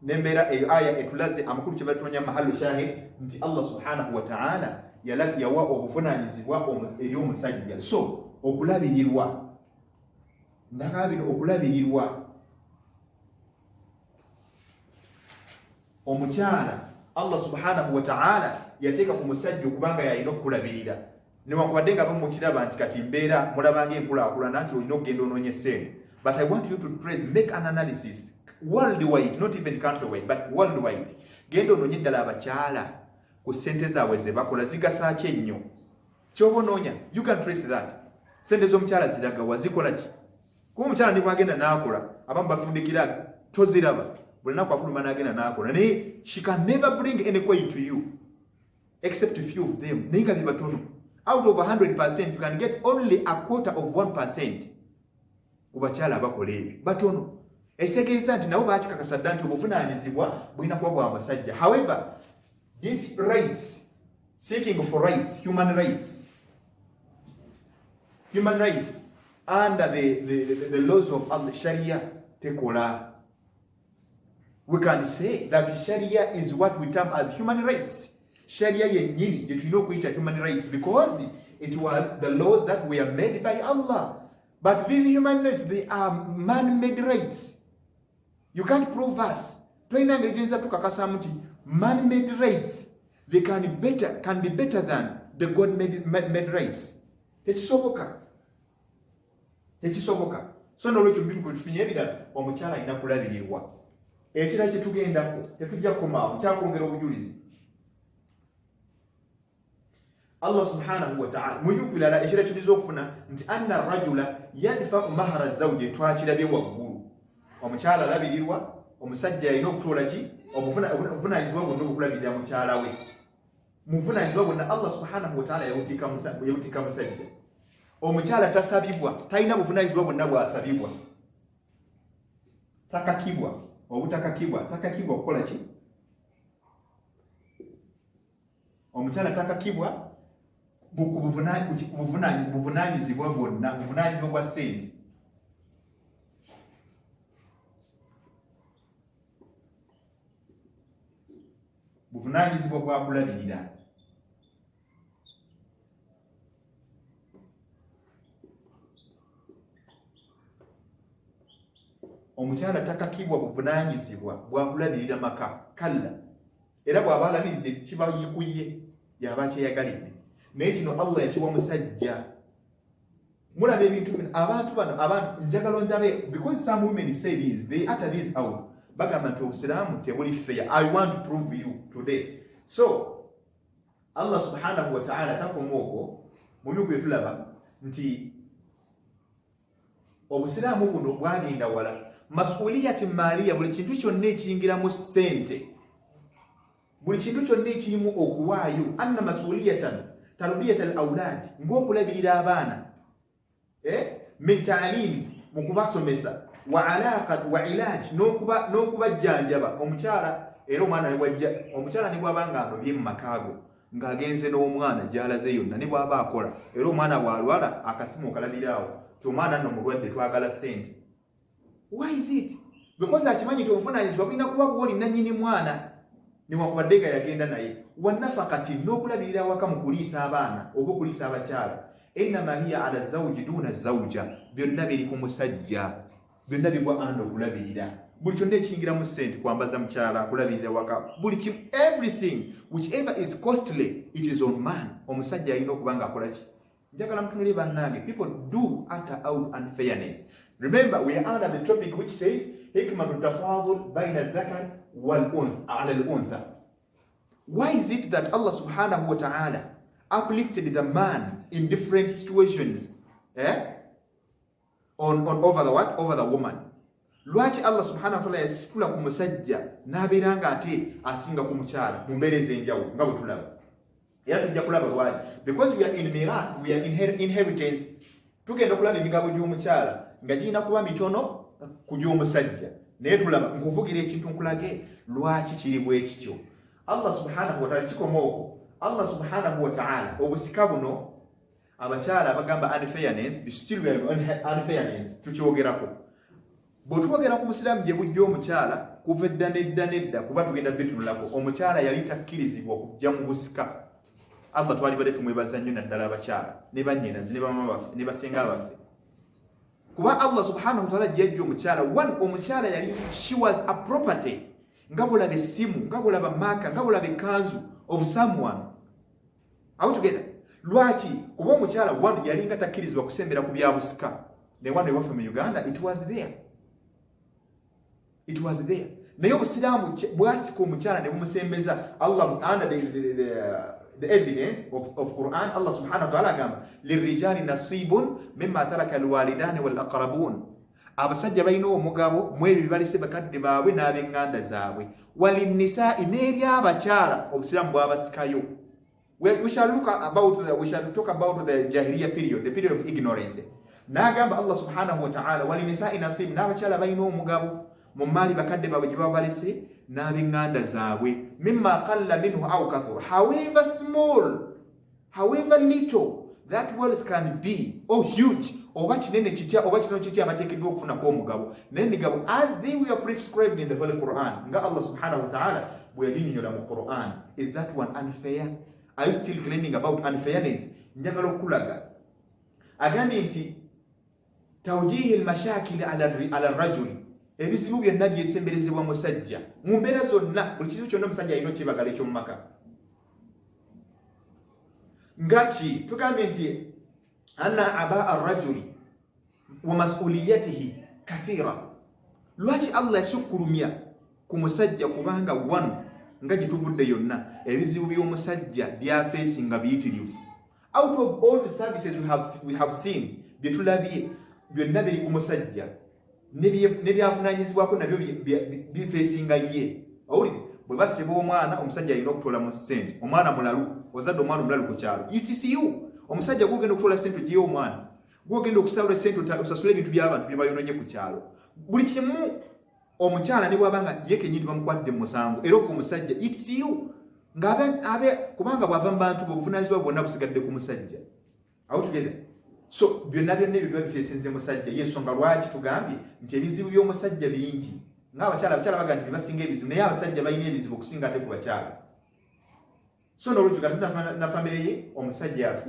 n'embeera eyo aya etulaze amakulu kye batutonya mahallu shahid nti Allah subhanahu wa ta'ala yawa obuvunaanyizibwa eri omusajja. So okulabirirwa, ndagala bino, okulabirirwa omukyala Allah subhanahu wa ta'ala yateeka ku musajja okubanga yalina okukulabirira. Newankubadde nga bamukiraba nti kati mbeera mulabanga enkulaakulana nti olina okugenda onoonye ssente. But I want you to trace, make an analysis worldwide, not even countrywide, but worldwide. Genda onoonye ddala abakyala ku ssente zaabwe ze bakola zigasa ki ennyo. Ky'oba onoonya, you can trace that. Ssente z'omukyala ziraga wa zikola ki? Kuba omukyala ne bwagenda n'akola, abamu bafundikira toziraba. Buli naku afuluma n'agenda n'akola. Naye she can never bring any coin to you except a few of them. Naye nga bye batono. Out of 100%, you can get only a quarter of 1% ku bakyala abakola ebyo batono. Ekitegeeza nti nabo baakikakasa dda nti obuvunaanyizibwa bulina kuba bwa basajja. However, these rights, seeking for rights, human rights under the laws of Allah, Sharia tekola. We can say that Sharia is what we term as human rights. Sharia yennyini gye tulina okuyita human rights because it was the laws that were made by Allah. But these human rights, they are man-made rights. You can't prove us. Tulina engeri gy'oyinza tukakasamu nti man-made rights, they can be better than the God-made rights. Tekisoboka. So n'olwekyo mbimu kwe tufunye ebirala, omukyala alina kulabirirwa. Ekirala kye tugendako tetujja kukomaawo, kyakwongera obujulizi. Allah subhanahu wa ta'ala muyukulala ekira tulizo okufuna nti anna rajula yadfa mahara zawji, twakirabye waggulu. Omukyala alabirirwa, omusajja alina okutola ki obuvunaanyizibwa bwonna obukulabirira mukyala we. Muvunaanyizibwa bwonna Allah subhanahu wa ta'ala yabutika musajja. Omukyala tasabibwa, talina buvunaanyizibwa bwonna bwasabibwa. Takakibwa okukola ki? Omukyala takakibwa buvunaanyizibwa bwonna, buvunaanyizibwa bwa ssente. Buvunaanyizibwa bwa kulabirira. omukyala takakibwa buvunanyizibwa bwakulabirira maka kalla era bw'aba alabidde kiba yikuye yaba kyeyagalidde naye kino Allah yakiwa musajja mulaba ebintu bino abantu bano abantu njagala ndabe because some women say this they utter this out bagamba nti obusiraamu tebuli fair. I want to prove you today. So Allah subhanahu wa ta'ala takomoko mu byuko byetulaba nti obusiraamu buno bwagenda wala masuliyati maliya buli kintu kyonna ekiyingiramu ssente buli kintu kyonna ekirimu okuwaayo anna masuliyatan tarbiyat al-awlad ng'okulabirira abaana min ta'limi mu kubasomesa wa alaqa wa ilaj n'okubajjanjaba omukyala era omwana omukyala ne bw'abanga anobye mu makaago ng'agenze n'omwana gy'alaze yonna ne bw'aba akola era omwana bw'alwala akasimu okalabiraawo ti omwana nno mulwadde twagala ssente. Why is it? Because akimanyi nti obuvunaanyizibwa bulina kuba gw'oli nannyini mwana newankubadde nga yagenda naye wannafakati n'okulabirira awaka mu kuliisa abaana oba okuliisa abakyala innama hiya ala zawji duna zawja byonna biri ku musajja byonna bigwa anda okulabirira buli kyonna ekiyingira mu ssente kwambaza mukyala kulabirira waka buli kimu everything whichever is costly it is on man omusajja alina okuba nga akola ki njagala mutunule bannange people do utter out unfairness. Remember we are under the topic which says hikmatu tafadul baina dhakar wal untha ala al untha. Why is it that Allah subhanahu wa ta'ala uplifted the man in different situations on over the what over the woman? Lwaki Allah subhanahu wa ta'ala yasikula ku musajja n'abeeranga ate asinga ku mukyala mu mbeera ez'enjawulo nga bwe tulaba era tujja kulaba lwaki because we are in mirath we are inheritance tugenda okulaba emigabo gy'omukyala nga girina kuba mitono ku gy'omusajja naye tulaba nkuvugira ekintu nkulage lwaki kiri bwe kityo. Allah subhanahu wa ta'ala kikomooko Allah subhanahu wa ta'ala obusika buno abakyala abagamba unfairness still we are unfairness tukyogerako bwe twogera ku busiraamu gye bujja omukyala kuva edda nedda kuba tugenda bitunulako omukyala yali takkirizibwa kujja mu busika. Allah twali bade tumwebaza nnyo naddala abakyala ne bannyinazi ne bamama baffe ne basenga baffe kuba Allah subhanahu wa ta'ala gyajja omukyala omukyala yali she was a property nga bulaba essimu nga bulaba maaka nga bulaba ekanzu of someone. Are we together? Lwaki kuba omukyala yali nga takkirizibwa kusembera ku byabusika ne wano ewaffe mu Uganda it was there naye obusiraamu bwasika omukyala ne bumusembeza Allah under the evidence of Quran Allah subhanahu wa ta'ala agamba lirijali nasibun mimma taraka alwalidani wal aqrabun abasajja balina omugabo mwebyo bibalese bakadde baabwe n'ab'eŋŋanda zaabwe walinnisaai n'eri abakyala obusiraamu bwabasikayo. We shall talk about the Jahiliya period, the period of ignorance. N'agamba Allah subhanahu wa ta'ala walinnisaai nasib n'abakyala balina omugabo mu maali bakadde baabwe gye baba balese n'ab'eŋŋanda zaabwe mimma qalla minhu aw kathura however small however little that wealth can be or huge oba kinene kitya oba kino kitya abateekeddwa okufunako omugabo n'emigabo as they were prescribed in the Holy Quran nga Allah subhanahu wa ta'ala bwe yaginnyonnyola mu Quran. Is that one unfair? Are you still claiming about unfairness? Njagala okulaga agambye nti tawjihi almashakil ala rajuli ebizibu byonna byesemberezebwa musajja mu mbeera zonna buli kizibu kyonna omusajja alina kyebagala ekyomu maka ngaki tugambye nti anna aba arrajuli wa masuliyatihi kathira. Lwaki Allah yasukkulumya ku musajja kubanga wano nga gituvudde yonna ebizibu by'omusajja byafeesinga biyitirivu. Out of all the services we have seen byetulabye byonna biri ku musajja nebyavunaanyizibwako nabyo bifeesinga ye. Owulire bwe basiba omwana omusajja alina okutoola mu ssente omwana mulalu ozadde omwana omulalu ku kyalo itisiyu omusajja gwogenda okutoola ssente ogiye omwana gwogenda okusabula ssente osasula ebintu by'abantu bye bayononye ku kyalo buli kimu omukyala ne bw'abanga ye kenyini bamukwadde mu musango era ku musajja itisiyu kubanga bw'ava mu bantu obuvunaanyizibwa bwonna busigadde ku musajja. Awo together. So byonna ebyo biba bifeesinze musajja y'ensonga lwaki tugambye nti ebizibu by'omusajja bingi ng'abakyala baga nti basinga ebizibu naye abasajja balina ebizibu okusinga ate ku bakyala. so n'olwekyo kati na famire ye omusajja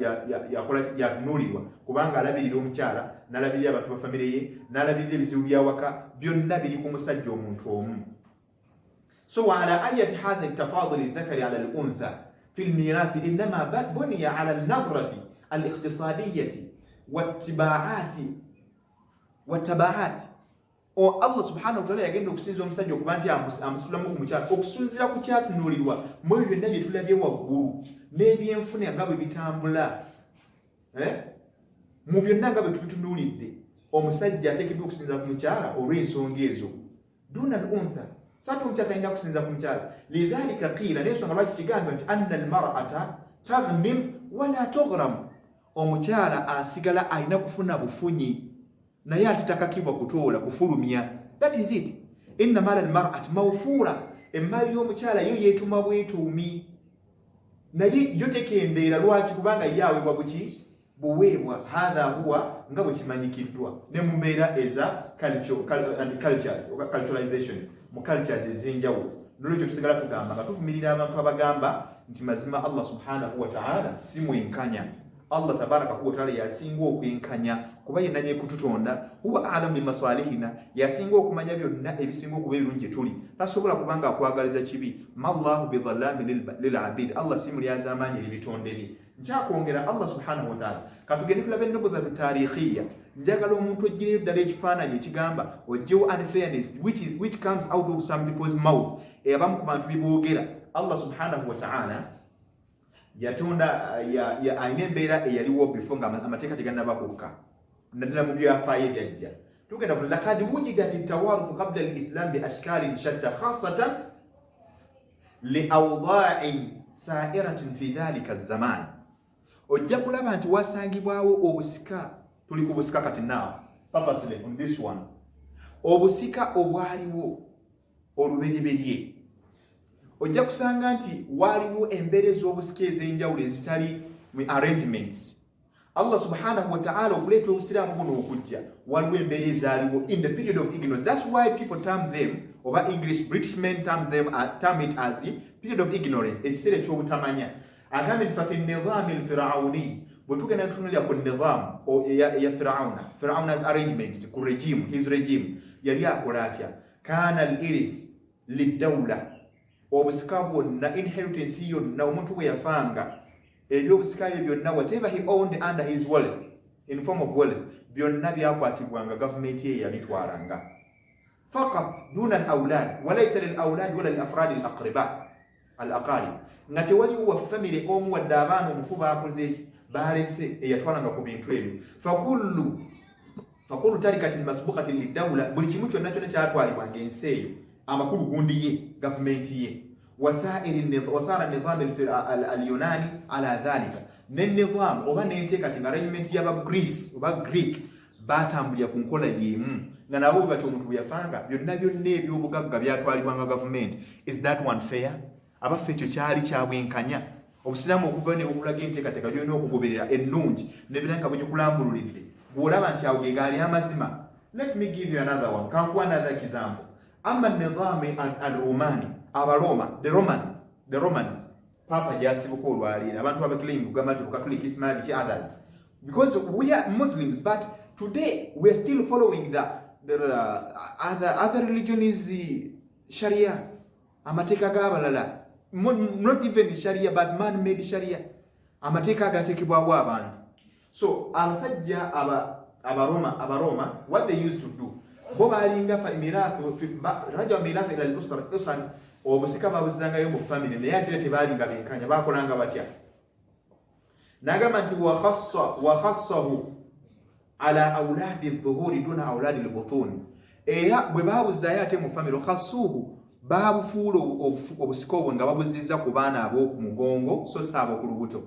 yakola yatunulirwa kubanga alabirira omukyala n'alabirira abantu ba famire ye n'alabirira ebizibu byawaka byonna biri ku musajja omuntu omu. So وعلى أية هذا التفاضل الذكر على الأنثى في الميراث إنما بني على النظرة الاقتصادية والتبعات. Allah subhanahu wa ta'ala yagenda okusinza omusajja okuba nti amusulamu ku mukyala okusinzira ku kyatunulirwa mu ebyo byonna bye tulabye waggulu n'ebyenfuna nga bwe bitambula mu byonna nga bwe tubitunulidde omusajja ateekeddwa okusinza ku mukyala olw'ensonga ezo duna al-untha satu omukyala talina kusinza ku mukyala lidhalika qiila n'ensonga lwaki kigambye nti anna al-mar'ata taghnim wala tughram omukyala asigala alina kufuna bufunyi naye ate takakibwa kutoola kufulumya. That is it. Inna mala al-mar'ati mawfura, emmali y'omukyala yo yeetuma bwetuumi naye yo tekendeera lwaki kubanga yaweebwa buki buweebwa. Hatha huwa nga bwe kimanyikiddwa ne mu mbeera eza culturalization mu cultures ez'enjawulo. Nolwekyo tusigala tugamba nga tuvumirira abantu abagamba nti mazima Allah subhanahu wa ta'ala si mwenkanya. Allah tabaraka wa ta'ala yasinga okwenkanya kuba yenna nye kututonda huwa a'lamu bimasalihina yasinga okumanya byonna ebisinga okuba ebirungi tuli tasobola kubanga akwagaliza kibi. Mallahu bidhallamin lil abid, Allah si mulyaza amaanyi ebitonde bye. Nkyakongera Allah subhanahu wa ta'ala katugende kulaba ennobodha tarikhiya njagala omuntu oggyeyo ddala ekifaananyi ekigamba oggyewo unfairness which comes out of some people's mouth abamu ku bantu beboogera. Allah subhanahu wa ta'ala yatonda alina embeera eyaliwo before nga amateeka tegannabakukka naddala mu byafaayo ebyajja. Tugenda ku lakad wujidat tawarufu qabla al-islam bi ashkalin shatta khassatan li awda'in sa'iratin fi dhalika az-zaman. Ojja kulaba nti wasangibwawo obusika, tuli ku busika kati now purposely on this one, obusika obwaliwo olubereberye. Ojja kusanga nti waliwo embeera ez'obusika ez'enjawulo ezitali mu arrangements. Allah subhanahu wa ta'ala okuleeta obusiraamu buno okujja waliwo embeera ezaaliwo in the period of ignorance. That's why people term them, oba English British men term it as the period of ignorance, ekiseera ekyobutamanya. Agambye nti fa fi nidhaami al-fir'auni, bwe tugenda tutunulira ku nidhaamu ya Fir'auna's arrangements ku regime, his regime yali akola atya. Kana al-irith lid-dawla, obusika bwonna inheritance yonna omuntu bwe yafanga ebyobusika bye byonna whatever he owned under his wealth in form of wealth byonna byakwatibwanga gavumenti ye yabitwalanga. Faqat duna al-awlad walaysa lil-awlad wala lil-afrad al-aqriba al-aqarib, nga tewaliwo wa family omu wadde abaana omufu baakoze eki balese eyatwalanga ku bintu ebyo. Fakullu tarikatin masbuqatin lid-dawla, buli kimu kyonna kyonna kyatwalibwanga ensi eyo amakulu gundi ye gavumenti ye. Wasara nidham al-yunani ala dhalika, n'enidham oba n'enteeka nga arrangement y'aba Greece oba Greek batambulira ku nkola y'emu nga nabo bati omuntu bwe yafanga byonna ebyobugagga byatwalibwanga gavumenti. Is that one fair? Abaffe ekyo kyali kyabwenkanya. Obusiraamu okuva ne bukulaga enteekateeka gyolina okugoberera ennungi nebiranga bwe gikulambululiridde bw'olaba nti awo ge gaali amazima. Let me give you another one. Kankuwa another example. Amma nidhami al-Romani, Abaroma, the Romans, Papa Jasibuko Wali, abantu abakilimu kugamba Catholic, Ismail, others. Because we are Muslims, but today we are still following the other religion is the Sharia. Amateka gabalala. Not even Sharia, but man-made Sharia. Amateka agatekibwawo abantu. So abasajja Abaroma, what they used to do, bo balinga fa mirathu raja mirathu ila al-usra obusika babuzangayo mu family naye ate tebalinga benkanya bakolanga batya. Nagamba nti wa khassahu ala awladi adh-dhuhuri duna awladi al-butun, era bwe babuzayo ate mu family khassuhu babufuula obusika obwo nga babuzizza ku baana ab'oku mugongo so saabo ku lubuto.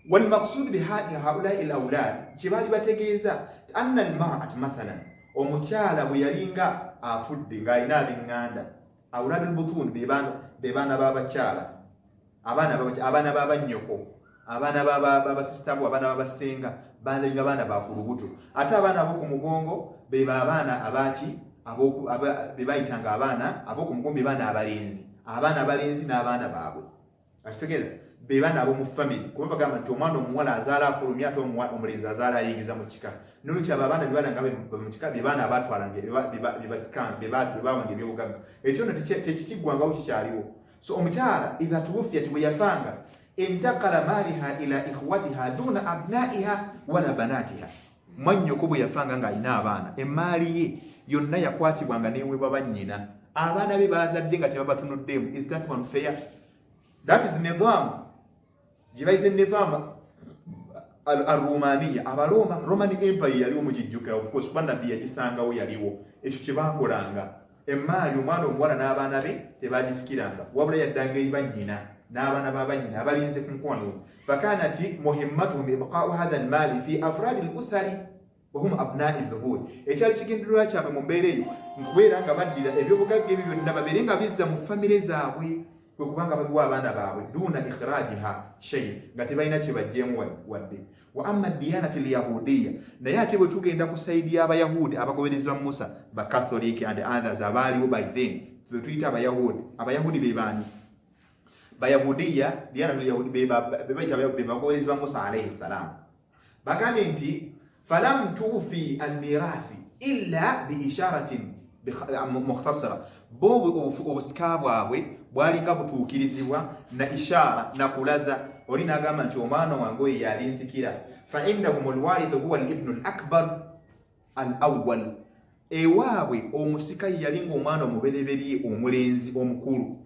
Wal maqsud bi haula'i al-awlad, kibali bategeeza anna al-mar'at mathalan, omukyala bwe yalinga afudde ng'alina ab'eŋŋanda, awladul butun be baana b'abakyala, abaana b'abannyoko, abaana b'abasisita bo, abaana b'abasenga, balinga baana ba ku lubuto. Ate abaana ab'oku mugongo be baana abaaki be bayitanga abaana ab'oku mugongo be baana abalenzi n'abaana baabwe. akitegeeza be baana ab'omu family kuba bagamba nti omwana omuwala azaala afulumya ate omulenzi azaala ayingiza mu kika nolwekyo abo abaana bye baana nga mu kika bye baana abaatwalanga bye bawanga ebyobugagga ekyo tekitiggwangawo kikyaliwo so omukyala idha tuwufiyat bwe yafanga intakala maaliha ila ikhwatiha duna abnaiha wala banatiha mwannyoko bwe yafanga ng'alina abaana emaali ye yonna yakwatibwanga neweebwa bannyina abaana be baazadde nga tebabatunuddeemu. Is that one fair? That is nidham gye bayise nidham al-Rumaniya. Abaloma Roman Empire yaliwo mugijjukira, of course bannabbi yagisangawo yaliwo. Ekyo kye baakolanga emaali omwana omuwala n'abaana be tebagisikiranga wabula yaddanga eri bannyina n'abaana b'abannyina abalinze ku mukwano. Fakanati muhimmatuhum ibqa'u hadha al-mali fi afradi al-usari wa hum abna'i dhuhur. Ekyali kigendererwa kyabwe mu mbeera eyo nkubeera nga baddira ebyobugagga ebyo byonna babeere nga bizza mu famire zaabwe kwe kubanga babiwa abaana baabwe duna ikhrajiha shay nga tebalina kye bajjeemu wadde. Wa amma diyanati al-yahudiya, naye ate bwe tugenda ku sayidi y'abayahudi abagoberezi ba Musa ba Catholic and others abaaliwo by then twe tuyita abayahudi be baani bayahudiya diyanati al-yahudi be bagoberezi ba Musa alayhi salam. Bagambye nti falam tufi al-mirathi illa bi isharatin mukhtasara, bo obusika bwabwe bwalinga butuukirizibwa na ishara na kulaza. Oli n'agamba nti omwana wange oyo yalinsikira fa indahum alwarithu huwa al-ibnu al-akbar al-awwal. Ewaabwe omusika yalinga omwana omubereberye omulenzi omukulu.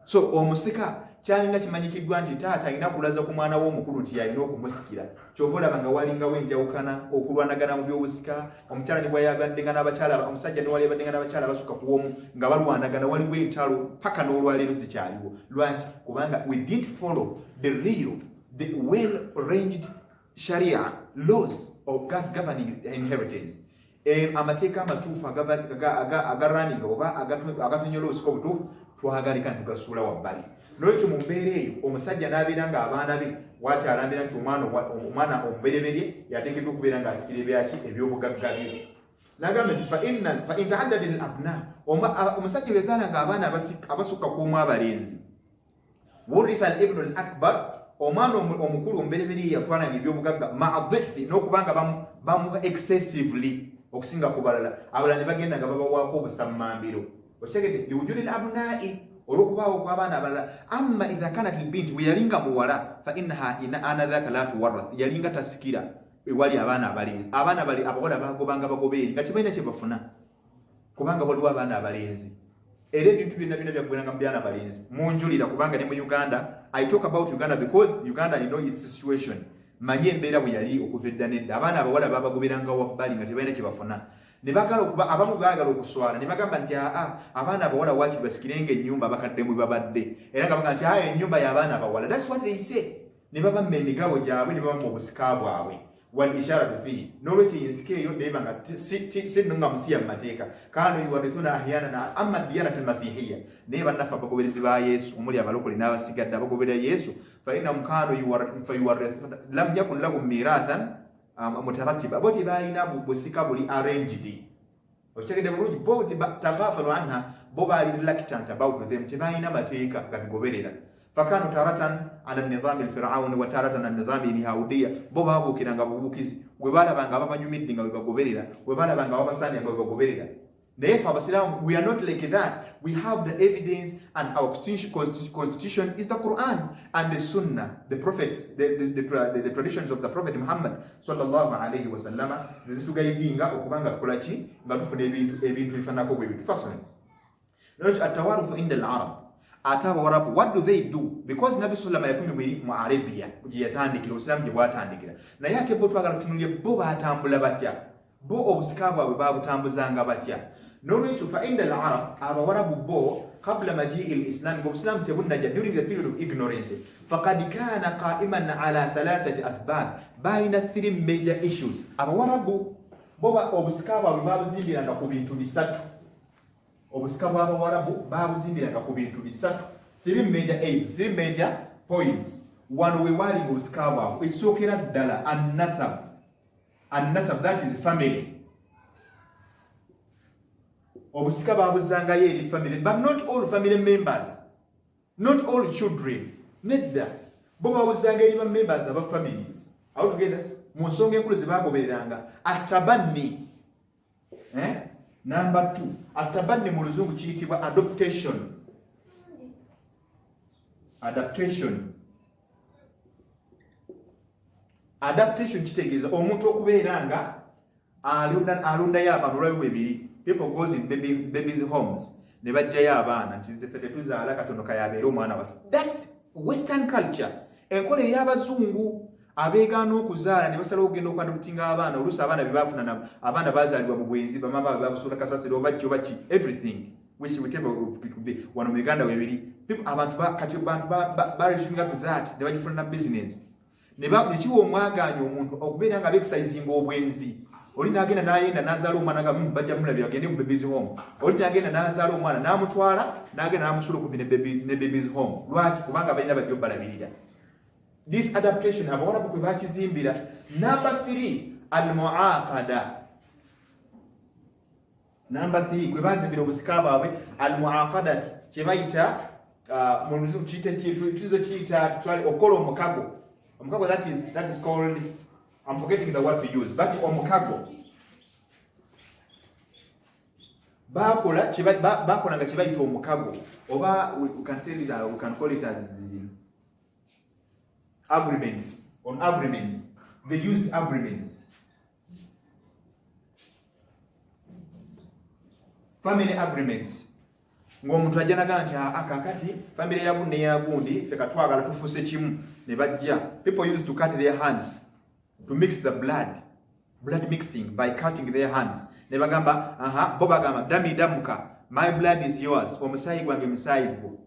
So omusika kyalinga kimanyikiddwa nti taata alina kulaza ku mwana w'omukulu nti yalina okumusikira. Kyova olaba nga walingawo enjawukana okulwanagana mu byobusika. Omukyala ne bwayabaddenga n'abakyala, omusajja ne wali yabaddenga n'abakyala abasukka ku omu nga balwanagana, waliwo entalo paka n'olwaleero zikyaliwo. Lwaki? Kubanga we didn't follow the well-arranged sharia laws of God's governing inheritance. Amateeka amatuufu agaraninga oba agatunyola obusika obutuufu twagalika ntugasuula wabbali. Nolwekyo mu mbeera eyo omusajja n'abeera nga abaana be bw'ati alambira nti omwana omubereberye yateekeddwa okubeera ng'asikira ebyaki ebyobugagga bye. N'agamba nti fa in ta'addada al-abna, omusajja bezaala nga abaana abasukka ku omu abalenzi. Wuritha al-ibnu al-akbar, omwana omukulu omubereberye yatwalanga ebyobugagga ma'a dhifi, n'okubanga bamuha excessively okusinga ku balala. Abalala ne bagenda nga babawaako obusammambiro. Okitegedde liwujudi al-abna'i, olwokubaawo kw'abaana abalala. Amma idha kanat al-bint, bwe yalinga muwala fa innaha anadhaka la tuwarrath, yalinga tasikira ewali abaana abalenzi. Abaana abawala bagobanga bagobeeri nga tebalina kye bafuna kubanga waliwo abaana abalenzi. Era ebintu byonna byaggweranga mu byana abalenzi. Munjulira kubanga ne mu Uganda, I talk about Uganda because Uganda I know its situation. Manye embeera bwe yali okuva edda nedda. Abaana abawala babagoberanga wabbali nga tebalina kye bafuna. Ne bagala okuba abamu baagala okuswala ne bagamba nti abaana abawala waaki basikirenga ennyumba bakadde mwe babadde, era nga bagamba nti ennyumba y'abaana abawala. That's what they say. Ne babamma emigabo gyabwe ne babamma obusika bwabwe. Wal isharatu fihi, nolwekyo ensika eyo neba nga si nga musiya mu mateeka. Kanu yuwarithuna ahyana amma diyanatu al-masihiyya, naye bannafe abagoberezi ba Yesu omuli abalokole n'abasigadde abagoberera Yesu fa innahum kanu yuwarithuna lam yakun lahum mirathan mutarattiba, bo tebalina busika buli arranged. Okitegedde bulungi, bo tagafalu anha, bo baali reluctant about them, tebalina mateeka gabigoberera. Fakanu taratan ala nidhami al-Fir'auni wa taratan ala nidhami al-Yahudiyya, bo babuukiranga bubuukizi bwe balabanga ababanyumidde nga bwe bagoberera, bwe balabanga ababasaanya nga bwe bagoberera. Naye ffe Abasiraamu, we are not like that. We have the evidence, and our constitution is the Quran and the Sunnah, the prophets, the traditions of the Prophet Muhammad sallallahu alayhi wa sallama zizitugaidinga okubanga tukolaki nga tufuna ebintu bifanako bwe bitu. First one, at-tawarufu inda al-Arab, ate Abawarabu, what do they do? Because Nabi sallallahu alayhi wa sallam yatumye mu Arabia gye yatandikira, Obusiraamu gye bwatandikira. Naye ate bo twagala tutunulye bo batambula batya, bo obusika bwabwe babutambuzanga batya. Nolwekyo fa inda al-Arab, Abawarabu bo qabla maji'i al-Islam, Obusiraamu tebunajja, during the period of ignorance, faqad kana qa'iman ala thalathati asbab, balina 3 major issues. Abawarabu bo obusika bwabwe babuzimbiranga ku bintu bisatu. Obusika bw'Abawarabu babuzimbiranga ku bintu bisatu. 3 major points. One we walinga obusika bwabwe, ekisookera ddala an-nasab, that is family. Obusika babuzangayo eri family, but not all family members, not all children nedda bo bawuzanga eri members aba families out together mu nsonga enkulu ze bagobereranga atabanni. Number 2, atabanni mu luzungu kiyitibwa adaptation. Adaptation kitegeeza omuntu okubeera nga alondayo abantu olwabyo ebiri. People goes in babies homes ne bajjayo abaana nti ziffe tetuzaala katono kayabeera omwana waffe. That's western culture. Enkola ey'abazungu abeegaana okuzaala ne basalawo okugenda okwadoptinga abaana oluusi abaana be baafuna nabo abaana baazaalibwa mu bwenzi bamaba babusuula kasasiro obaki obaki everything which whatever it could be wano mu Uganda webiri abantu kati abantu baresuminga to that ne bagifuna business ne kiwa omwagaanya omuntu okubeera nga beexercisinga obwenzi. Oli n'agenda n'ayenda n'azaala omwana nga bajja mulabira agende mu babies home. Oli n'agenda n'azaala omwana n'amutwala n'agenda n'amusuula okumpi ne babies home. Lwaki? Kubanga balina bajja obbalabirira. This adaptation abawala bwe bakizimbira. Number 3, al-muaqada. Number 3 kwe bazimbira obusika bwabwe al-muaqada kye bayita mu luzungu kiyita okola omukago. Omukago that is called, I'm forgetting the word to use, but omukago bakola nga kye bayita omukago oba we can tell it, we can call it as agreements. On agreements, they used agreements. Family agreements. Ng'omuntu ajja naga nti akakati family ya bunne ya gundi ffe katwagala tufuuse kimu ne bajja. People used to cut their hands to mix the blood mixing by cutting their hands. Ne bagamba bo bagamba dami damuka, my blood is yours, omusaayi gwange musaayi gwo.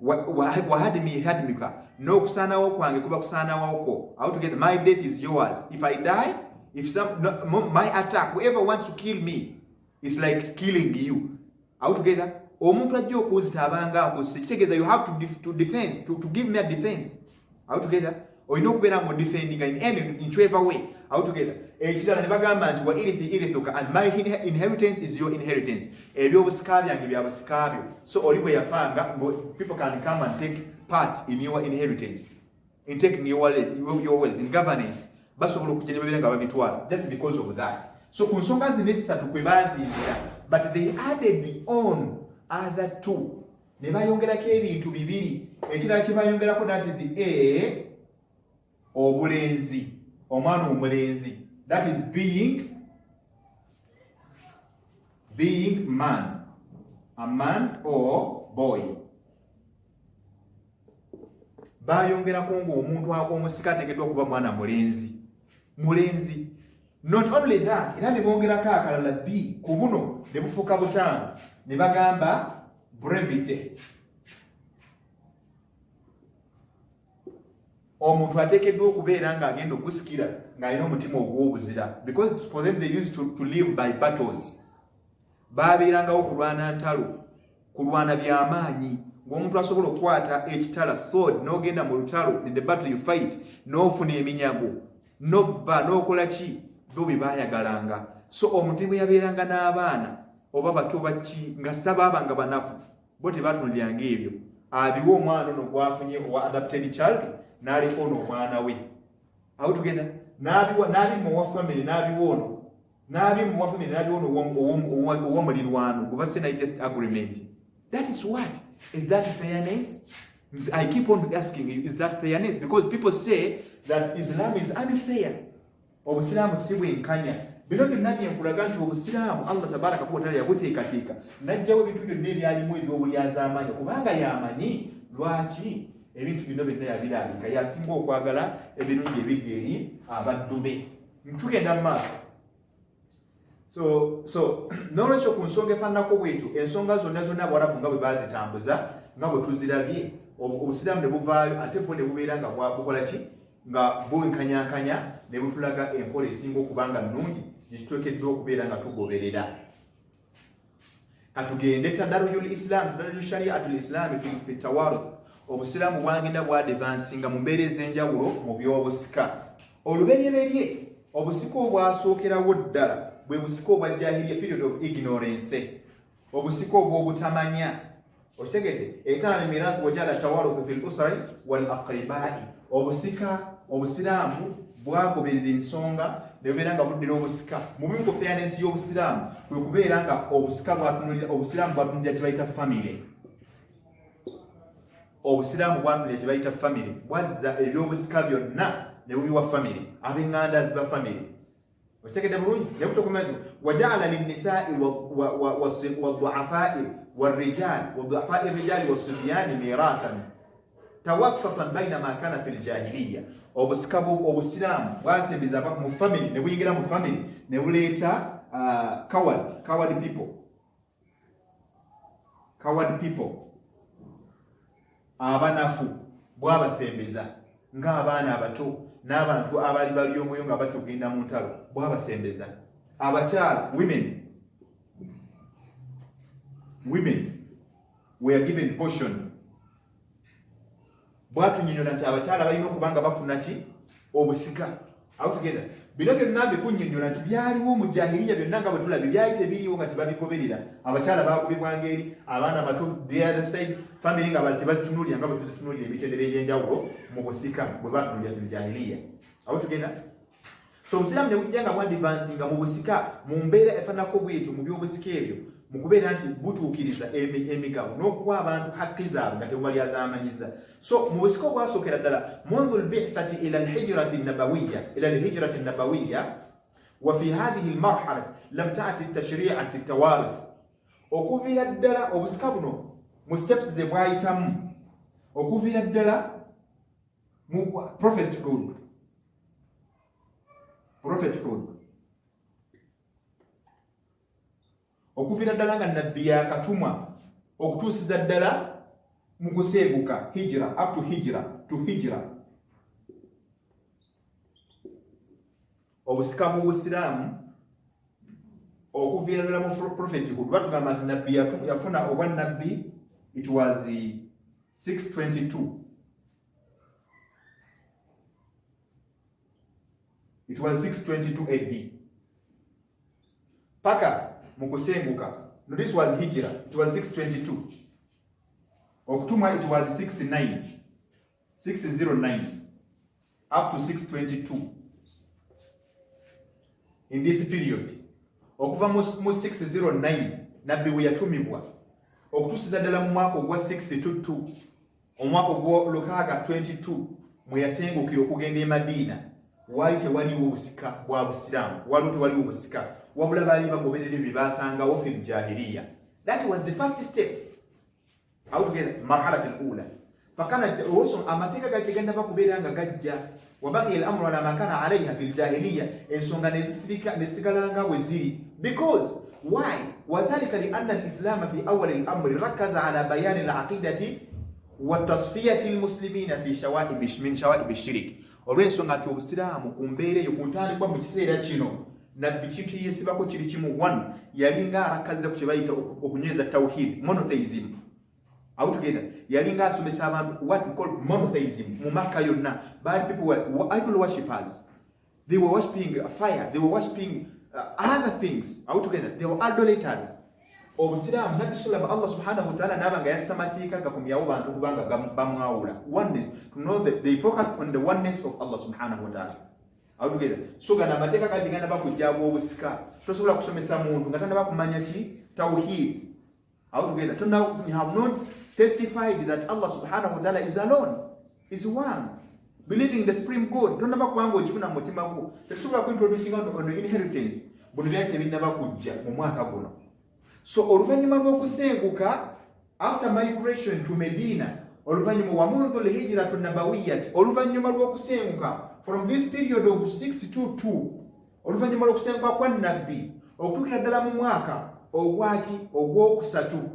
Wahadmi hadmika, no kusanawo kwange kuba kusanawo ko. Out together, my death is yours. If I die, my attack, whoever wants to kill me is like killing you. Out together, omuntu ajja okuzitabanga okusitegeza, you have to give me a defense. Out together, olina okubeera mu defending in whichever way. Out together, ekirala ne bagamba nti wa irithuka, and my inheritance is your inheritance. Ebyobusika byange bya busika byo. So oli bwe yafanga, people can come and take part in your inheritance, in taking your wealth, in governance. Basobola okujja ne babeera nga babitwala just because of that. So ku nsonga zino esatu kwe bazimbira, but they added on other 2. Ne bayongerako ebintu bibiri. Ekirala kye bayongerako that is obulenzi, omwana omulenzi, that is being man, a man or boy. Bayongerako ng'omuntu omusika ateekeddwa okuba mwana mulenzi. Not only that, era ne bongerako akalala B ku buno ne bufuuka butaano ne bagamba brevity. Omuntu ateekeddwa okubeera nga agenda okusikira ng'alina omutima ogw'obuzira, because for them they used to live by battles. Baabeerangawo kulwana ntalo, kulwana by'amaanyi. Ng'omuntu asobola okukwata ekitala sword n'ogenda mu lutalo, in the battle you fight, n'ofuna eminyago, n'obba n'okola ki, bo bye baayagalanga. So omuntu bwe yabeeranga n'abaana oba bato baki nga sitabaabanga banafu, bo tebaatunulyanga ebyo. Abiwa omwana ono gwafunye owa adopted child n'aliko ono omwana we. Out together, n'abi mu wa family n'abiwa ono ow'omulirwano gwe basse naye just agreement. That is what? Is that fairness? I keep on asking you, is that fairness? Because people say that Islam is unfair. Obusiraamu si bwenkanya. Bino byonna byenkulaga nti obusiraamu Allah tabaraka wa taala yabuteekateeka n'ajjawo ebintu byonna ebyalimu eby'obulyazaamaanyi kubanga yamanyi lwaki ebintu bino byonna yabiraalika, yasinga okwagala ebirungi ebigga eri abaddu be. Tugenda mu maaso. So n'olwekyo ku nsonga efaananako bwetyo, ensonga zonna Abawarabu nga bwe baazitambuza nga bwe tuzirabye, obusiraamu ne buvaayo ate bwo ne bubeera nga bukola ki, nga bwenkanyankanya ne butulaga enkola esinga okuba nga nnungi gyetuteekeddwa okubeera nga tugoberera. Katugende tadarujul Islam, tadarujul shariatul Islam fi tawaruth. Obusiraamu bwagenda bwadvansinga mu mbeera ez'enjawulo mu by'obusika. Olubereberye obusika obwasookerawo ddala bwe busika obwa jahiliya, period of ignorance, obusika obw'obutamanya, otegedde etana almirath wajala tawaruthu fil usri wal aqribai obusiraamu bwagoberera ensonga nebeera nga buddira obusika mu bimu fairness y'obusiraamu kwe kubeera nga obusika obusiraamu bwatunulira kyebayita family. Obusiraamu bwatunulira kyebayita family, bwazza ebyobusika byonna ne bubiwa family, ab'eŋŋanda ziba family. Otegedde bulungi nebutokomezo wajala linnisai wadduafai wadduafai rijali wasubyani mirathan tawassatan baina ma kana fil jahiliya. Obusiraamu bwasembeza mu family ne buyingira mu family ne buleeta coward people abanafu bwabasembeza ng'abaana abato n'abantu abali balyomoyo nga batugenda mu ntalo bwabasembeza. Abakyala women were given portion. Bwatunyonyola nti abakyala balina okuba nga bafuna ki obusika. Out together bino byonna bikunnyonnyola nti byaliwo mu jahiliya byonna nga bwe tulabye byali tebiriwo nga tebabigoberera. Abakyala baagobebwa ngeri, abaana bato the other side, family nga tebazitunuulira nga bwe tuzitunuulira emitendera egy'enjawulo mu busika bwe batunulira mu jahiliya. Out together. So obusiraamu ne bujja nga bwadvansinga mu busika mu mbeera efaananako bwetyo mu by'obusika ebyo mu kubeera nti butuukiriza emigabo n'okuwa abantu hakki zaabwe nga tewali azaamanyiza. So mu busika obwasookera ddala mundu lbithati ila alhijrati nabawiya wa fi hadhihi almarhala lam ta'ti tashri'ati tawarith. Okuviira ddala obusika buno mu steps ze bwayitamu, okuviira ddala mu prophethood okuviira ddala nga nabbi yakatumwa okutuusiza ddala mu kuseeguka hijra, up to hijra. Obusika bw'obusiraamu okuviira ddala mu prophethood batugamba nti nabbi yafuna obwa nabbi, it was 622. It was 622 AD. Paka mukusenguka. No, this was hijra. It was 622. Okutumwa it was 609 up to 622. In this period, okuva mu 609 nabbi we yatumibwa okutuusiza ddala mu mwaka ogwa 622, omwaka ogwa Lukaaga 22 mwe yasengukira okugenda e Madiina. Wali tewaliwo obusika bwa busiraamu, waliwo tewaliwo obusika, wabula baali bagoberera ebyo baasangawo fil jahiliya. That was the first step. Out together marhala al-ula. Fakana also amateeka gagenda bakubeera nga gajja wabaki al-amru ala ma kana alayha fil jahiliya, ensonga nesigalanga bwe ziri. Because why? Wadhalika li anna al-islam fi awwal al-amri rakaza ala bayan al-aqidati wa tasfiyati al-muslimina fi shawa'ib ash-shirk. Olw'ensonga nti obusiraamu ku mbeera eyo ku ntandikwa mu kiseera kino nabbi kintu yeesibako kiri kimu. One, yalinga arakaza ku kye bayita okunyweza tawhid, monotheism. Out together yalinga asomesa abantu what we call monotheism. Mu Makka yonna people were idol worshippers. They were worshipping fire, they were worshipping other things. Out together they were idolaters. Obusiraamu nabbi sallallahu Allah subhanahu wa ta'ala nabanga yasamatiika gakumyawo bantu kubanga bamwawula. Oneness, to know that they focused on the oneness of Allah subhanahu wa ta'ala. Out together. So gana amateeka kati ganda bakujjabo obusika. Tosobola kusomesa muntu nga tanda bakumanya ki tawhid. Out together. So now we have not testified that Allah subhanahu wa ta'ala is alone, is one. Believing the supreme God. Tonda bakubanga okifuna mu mutima gwo. Tosobola kuintroducing on the inheritance. Buno byali tebinaba kujja mu mwaka guno. So oluvannyuma lw'okusenguka after migration to Medina, oluvannyuma wa mundu al-hijratu nabawiyyati, oluvannyuma lw'okusenguka from this period of 622, oluvannyuma lw'okusenguka kwa nabbi okutuukira ddala mu mwaka ogwaki ogwokusatu,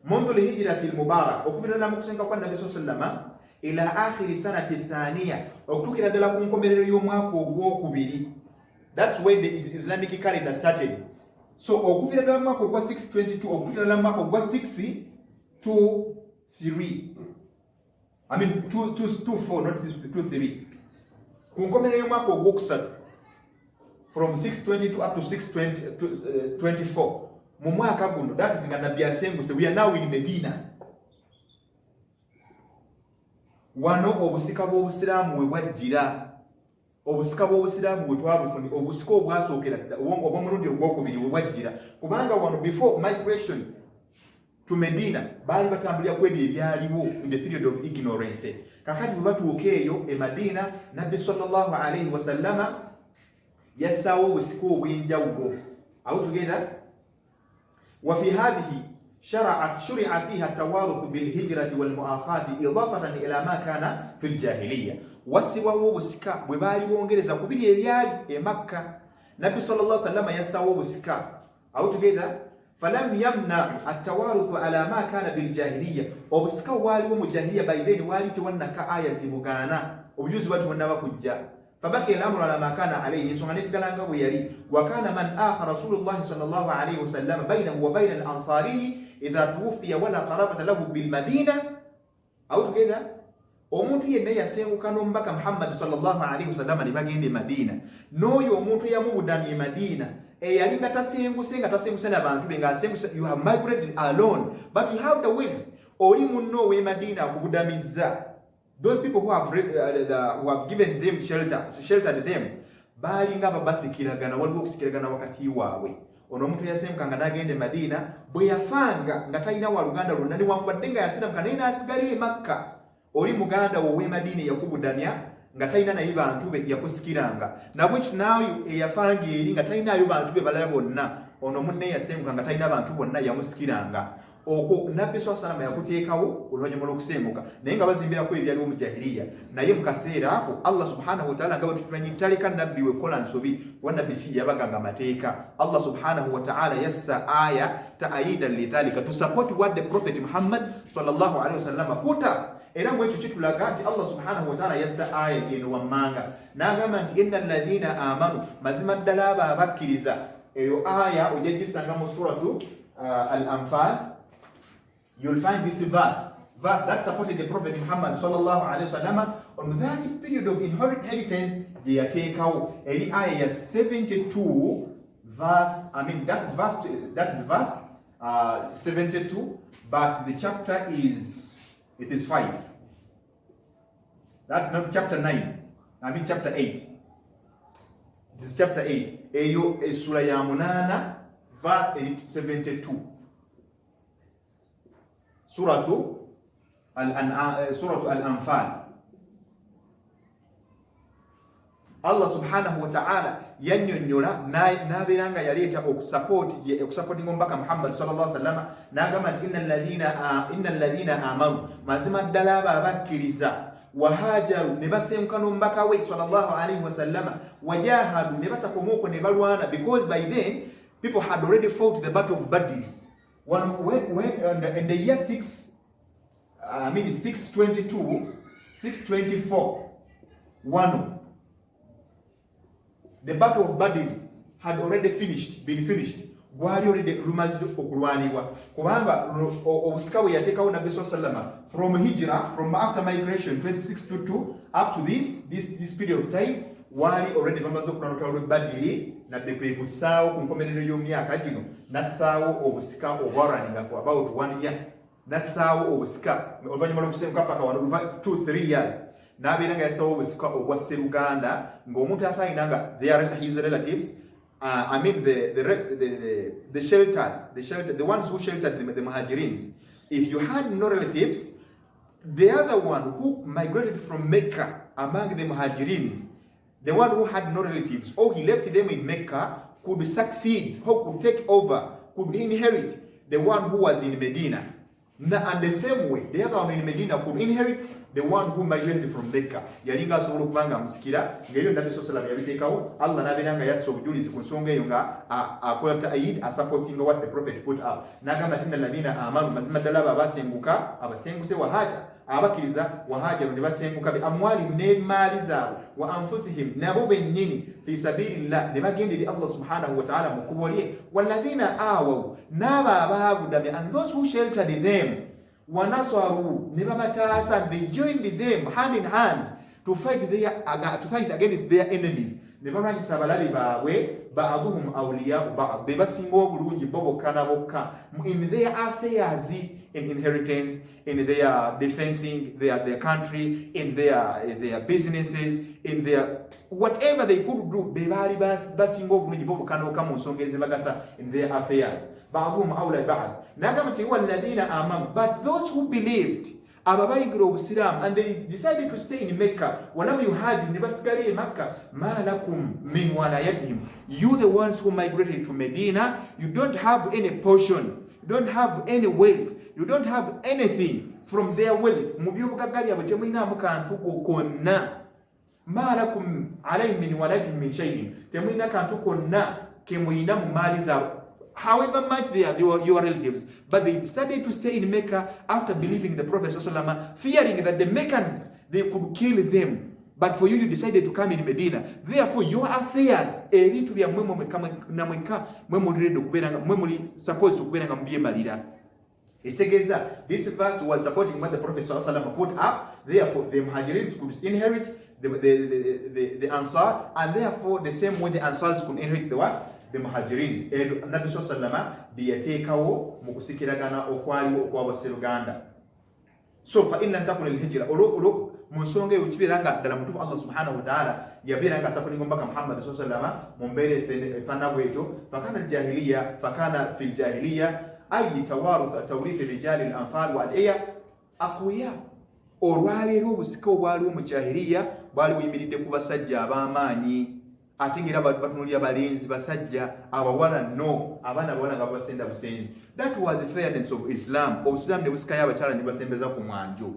mundu al-hijrati al-mubarak, okuviira ddala mu kusenguka kwa nabbi sallallahu ila akhiri sanati thaniya, okutuukira ddala ku nkomerero y'omwaka ogwokubiri. That's when the Islamic calendar started. So okuviira ddala mu mwaka ogwa 622 okutuukira ddala mu mwaka ogwa 623, I mean 224, not 223, ku nkomerero y'omwaka ogwokusatu from 622 up to 624, mu mwaka guno, that is nga nabbi asenguse, we are now in Medina. Wano obusika bw'Obusiraamu we bwajjira, obusika bw'Obusiraamu bwe twabufuni, obusika obwasookera obw'omulundi ogwokubiri we bwajjira, kubanga wano before migration to Medina baali batambulira ku ebyo ebyaliwo in the period of ignorance. Kakati bwe batuuka eyo e Madina, Nabbi sallallahu alayhi wa sallama yassaawo obusika obw'enjawulo. Are we together? وفي هذه شرع فيها التوارث بالهجرة والمؤاخاة إضافة إلى ما كان في الجاهلية. وسوى وسكا وبالي وونجلز أقبلي ريال مكة. نبي صلى الله عليه وسلم يسوى وسكا. أو together. فلم يمنع التوارث على ما كان بالجاهلية. وبسكا والي ومجاهلية بايدين والي تونا كآية زمغانا. وبجوز واتونا وكجا. فبقي الأمر على ما كان عليه. سمعنيس قلنا ويري. وكان من آخر رسول الله صلى الله عليه وسلم بينه وبين الأنصاري إذا توفي ولا قرابة له بالمدينة. أو together. Omuntu yenna yasenguka n'omubaka Muhammad sallallahu alayhi wasallam ne bagenda e Madina. N'oyo omuntu yamubudamya e Madina eyali nga tasenguse n'abantu be nga asenguse, you have migrated alone but you have the wealth. Oli munno ow'e Madina akubudamizza. Those people who have given them sheltered them, baali nga babasikiragana, waliwo okusikiragana wakati waabwe. Ono omuntu yasengukanga n'agenda e Madina, bwe yafanga nga talina wa luganda lwonna newankubadde nga yasiramuka naye n'asigala e Makka. Oli muganda wo w'e Madina yakubudamya nga talina naye bantu be yakusikiranga. Nabwe kinaayo eyafanga eri nga talinaayo bantu be balala bonna. Ono munne yasenguka nga talina bantu bonna yamusikiranga. Okwo Nabbi sallallahu alayhi wa sallam yakuteekawo oluvannyuma lw'okusenguka, naye nga bazimbirako ebyaliwo mu jahiliya. Naye mu kaseera ako Allah subhanahu wa ta'ala nga bwe tukimanyi taleka nabbi we kola nsobi, wa nabbi si yabaganga amateeka. Allah subhanahu wa ta'ala yassa aya ta'ayidan lidhalika, to support what the Prophet Muhammad sallallahu alayhi wa sallam put up. Era mu ekyo kitulaga nti Allah subhanahu wa ta'ala yassa aya eno wammanga n'agamba nti innal ladhina amanu, mazima ddala abo abakkiriza. Eyo aya ojja gisanga mu suratu Al-Anfal. You'll find this verse that supported the Prophet Muhammad sallallahu alayhi wa sallam on that period of inheritance. They take out any ayah 72 verse. I mean that is verse 72, but the chapter is 5. That's not chapter 9. I mean chapter 8. This is chapter 8. Eyo surah ya munana verse 72. Suratu Al-Anfal. Allah subhanahu wa ta'ala yannyonnyola n'abeera nga yaleeta okusupportinga omubaka Muhammad sallallahu alayhi wa sallam, n'agamba nti innal ladhina amanu, mazima ddala abo abakkiriza, wahajaru ne basenguka n'omubaka we sallallahu alayhi wa sallam, wajahadu ne batakoma okwo ne balwana, because by then people had already fought the battle of Badr. When in the year 624, the battle of Badr had already been finished. Gwali already rumazid okulwanibwa. Kubanga obusika we yateekawo Nabbi sallallahu alayhi wa sallam from hijra, from after migration 2622 up to this period of time, wali already bamaze okulwana olutalo lw'e Badr. Nabbi kwe kusaawo ku nkomerero y'omyaka gino nassaawo obusika obwarwaninga for about 1 year. Nassaawo obusika oluvannyuma lw'okusenguka paka wano 2-3 years. N'abeera nga yassaawo obusika obwa Sseruganda ng'omuntu atalinanga his relatives. I mean the shelters, the ones who sheltered the Muhajirins. If you had no relatives, the other one who migrated from Mecca among the Muhajirins, the one who had no relatives, or he left them in Mecca, could succeed, or could take over, could inherit the one who was in Medina. And the same way, the other one in Medina could inherit the one who migrated from Mecca. Yalinga asobola okubanga amusikira, ng'ebyo Nabbi sallallahu alayhi wa sallam yabiteekawo. Allah n'abeera nga yassa obujulizi ku nsonga eyo nga akola ta'yid, supporting what the Prophet put up. N'agamba nti innal ladhina amanu, mazima ddala abo abasenguka, abasenguse abakkiriza wahajaru ne basenguka bi amwalihim n'emaali zaabwe, wa anfusihim nabo bennyini, fi sabilillah ne bagenda eri Allah subhanahu wa ta'ala mu kkubo lye, walladhina awaw, n'abo abaabudamya, and those who sheltered them, wanasaru ne babataasa, they joined them hand in hand to fight against their enemies. ne balwanyisa abalabe baabwe ba'dhuhum awliya'u ba'd be basinga obulungi bo bokka na bokka in their affairs, in inheritance, in their defending their country, in their businesses, in their whatever they could do, be bali basinga obulungi bo bokka na bokka mu nsonga ezibagasa in their affairs. Ba'dhuhum awla ba'd. Nagamba nti walladhina amanu, but those who believed, ababayigira obusiraamu, and they decided to stay in Mecca, walam yuhajiru, ne basigala e Makkah, ma lakum min walayatihim, you the ones who migrated to Medina, you don't have any portion, you don't have any wealth, you don't have anything from their wealth. Mu byobugagga byabwe temulinamu kantu konna. Ma lakum alayhim min walayatihim min shay'in, temulina kantu konna ke mulina mu maali zaabwe. However much they are your relatives, but they decided to stay in Mecca after believing the Prophet ﷺ, fearing that the Meccans, they could kill them. But for you, you decided to come in Medina. Therefore, your affairs, supposed to this verse was supporting what the Prophet ﷺ put up. Therefore, the Muhajirin could inherit the Ansar, and therefore, the same way the Ansars could inherit the what? The Muhajirin. Nabi Sallama biyateekawo mu kusikiragana okwaliwo okw'Abasseruganda. So fa inna takun al-hijra olo mu nsonga eyo kibiranga ddala mutuufu Allah subhanahu wa ta'ala yabeeranga asakulinga omubaka Muhammad sallama mu mbeera efaana bwetyo fakana fi ljahiliya ay tawaruth tawrith rijali al-anfal wal iya aqwiya. Olwaleero obusika obwaliwo mu jahiliya bwali buyimiridde ku basajja ab'amaanyi, ate ngera batunulira balenzi basajja abawala no abaana bawala nga basenda busenzi. That was the fairness of Islam. Obusiraamu ne busikayo abakyala ne basembeza ku mwanjo.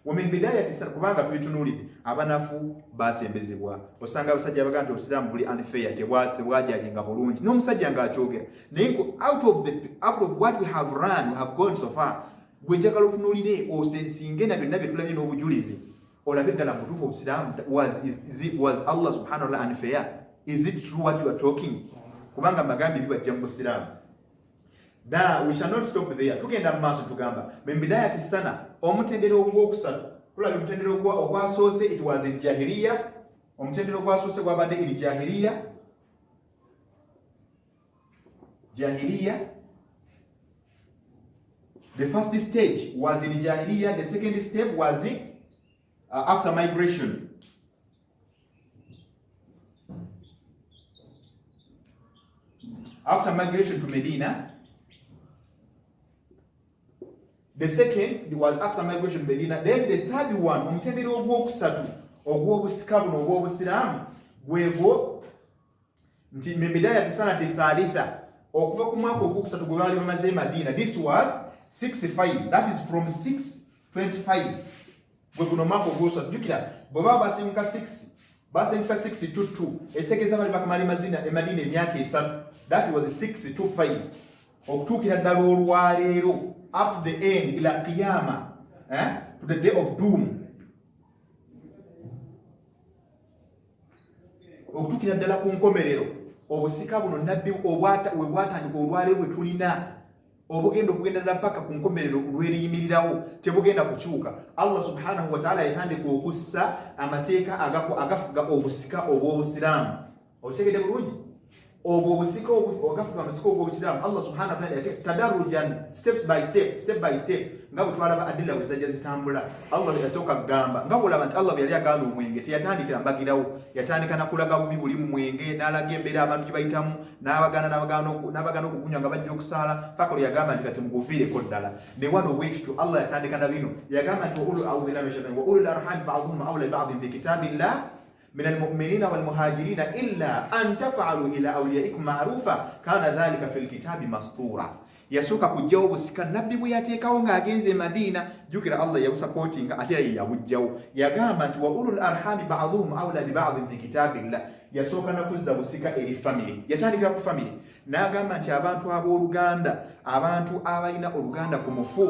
Wamin bidayati kubanga tubitunulidde abanafu basembezebwa. Osanga abasajja abagamba nti obusiraamu buli unfair, tebwajalinga bulungi n'omusajja ng'akyogera naye out of what we have gone so far, gwe njagala otunulire osensinge na byonna bye tulabye n'obujulizi olabe ddala mutuufu obusiraamu was Allah subhanahu wa ta'ala unfair? Is it true what you are talking? Kubanga magambi bibajja mu busiraamu. Now we shall not stop there. Tugenda mu maaso tugamba membidayati sana omutendero ogwokusatu tulabye omutendero ogwasoose it was in jahiliya. Omutendero ogwasoose gwabadde in jahiliya. The first stage was in jahiliya. The second step was after migration. After migration to Medina. The second was after migration to Medina. Then the third one, omutendero ogwokusatu ogw'obusika buno obw'obusiraamu gwego nti membidayati sanati thalitha okuva ku mwaka ogwokusatu gwe baali bamaze e Madina. This was 65. That is from 625. Gwe guno mwaka ogwokusatu. Jukira bwe baba basimika 6 basengisa 6 to 2 etegeeza bali bakamala e Madina emyaka esatu. That was 625 okutuukira ddala olwaleero up to the end ila qiyama, to the day of doom. Okutuukira ddala ku nkomerero obusika buno nabbi we bwatandika olwaleero bwe tulina obugenda okugenda ddala paka ku nkomerero lweriyimirirawo tebugenda kukyuka. Allah subhanahu wa ta'ala yatandika okussa amateeka agafuga obusika obw'obusiraamu. Okitegedde bulungi? Obwo obusika agafuga amasika obw'obusiraamu Allah subhanahu wa ta'ala tadarujan step by step nga bwe twalaba adilla bwe zajja zitambula. Allah yasooka kugamba nga bw'olaba nti Allah bwe yali agamba omwenge teyatandikira mbagirawo, yatandika nakulaga bubi buli mu mwenge n'alaga embeera abantu gye bayitamu n'abagaana okugunywa nga bajja okusaala paka lwe yagamba nti kati muguviireko ddala. Ne wano obwekityo Allah yatandika na bino yagamba nti wa ulul arham ba'duhum awla ba'din fi kitabillah من المؤمنين والمهاجرين إلا أن تفعلوا إلى أوليائكم معروفا كان ذلك في الكتاب مسطورا. Yasooka kujjawo obusika nabbi bwe yateekawo ng'agenze e Madina. Jukira Allah yabusapootinga ate ye yabujjawo. Yagamba nti wa ulul arhami ba'dhuhum awla bi ba'dhin fi kitabillah. Yasooka nakuzza busika eri family. Yatandikira ku family. N'agamba nti abantu abooluganda, abantu abalina oluganda ku mufu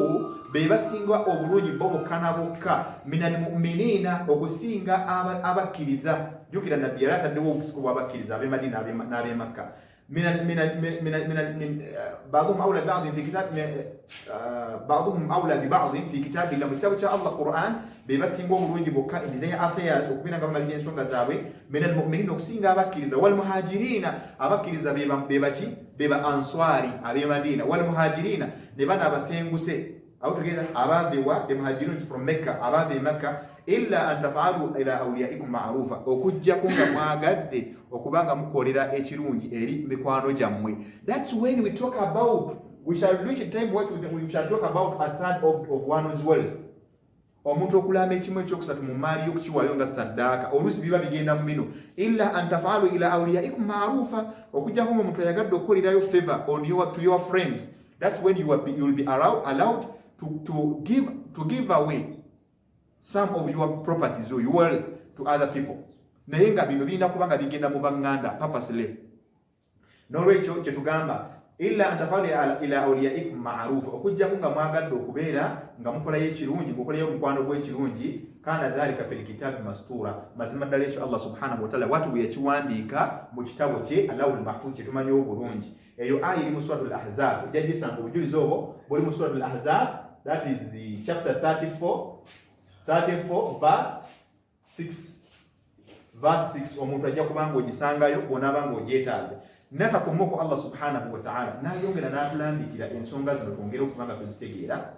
be basinga obulungi bo bokka na bokka minal mu'minina okusinga abakkiriza. Jukira nabbi yali ataddewo obusika bw'abakkiriza ab'e Madina n'ab'e Makka. بعضهم أولى ببعض في كتاب بعضهم أولى ببعض في كتاب الله كتاب الله القرآن ببس ينقوم بوين بوكا إن ده أفياس وكبينا كمان الدين سونغ زاوي من المؤمنين وكسينغ أبكيزا والمهاجرين أبكيزا بيبا أنصاري أبي مدينة والمهاجرين نبنا بسينغوسي أو تجد أبا the muhajirun from Mecca أبا في مكة إلا أن تفعلوا إلى أوليائكم معروفا وكجا كونغا مواغد وكبانغا مكوليرا echirungi eri mikwano jammwe. That's when we talk about, we shall reach a time where we shall talk about a third of one's wealth. Omuntu okulama ekimu ekyokusatu mu maali y'okukiwaayo nga saddaaka oluusi biba bigenda mu bino illa an tafaalu ila awliyaikum maarufa okujjako omuntu ayagadde okukolerayo favor to your friends. That's when you will be allowed to give away some of your properties or your wealth to other people. Naye nga bino birina kubanga bigenda mu baŋŋanda purposely. N'olwekyo kye tugamba illa an tafaalu ila awliyaikum maarufa okujjako nga mwagadde okubeera nga mukolayo ekirungi mukolayo omukwano gw'ekirungi kana dhalika fil kitabi mastura. Mazima ddala ekyo Allah subhanahu wa ta'ala watu bwe yakiwandiika mu kitabo kye Allahul Mahfuz kye tumanyi obulungi. Eyo aya eri mu suratul Ahzab ojja gisanga obujulizi obwo buli mu suratul Ahzab, that is chapter 34 verse 6 omuntu ajja kubanga ogisangayo bw'onaabanga ogyetaaze. Nakakomoko Allah subhanahu wa ta'ala n'ayongera n'atulambikira ensonga zino twongere okubanga tuzitegeera.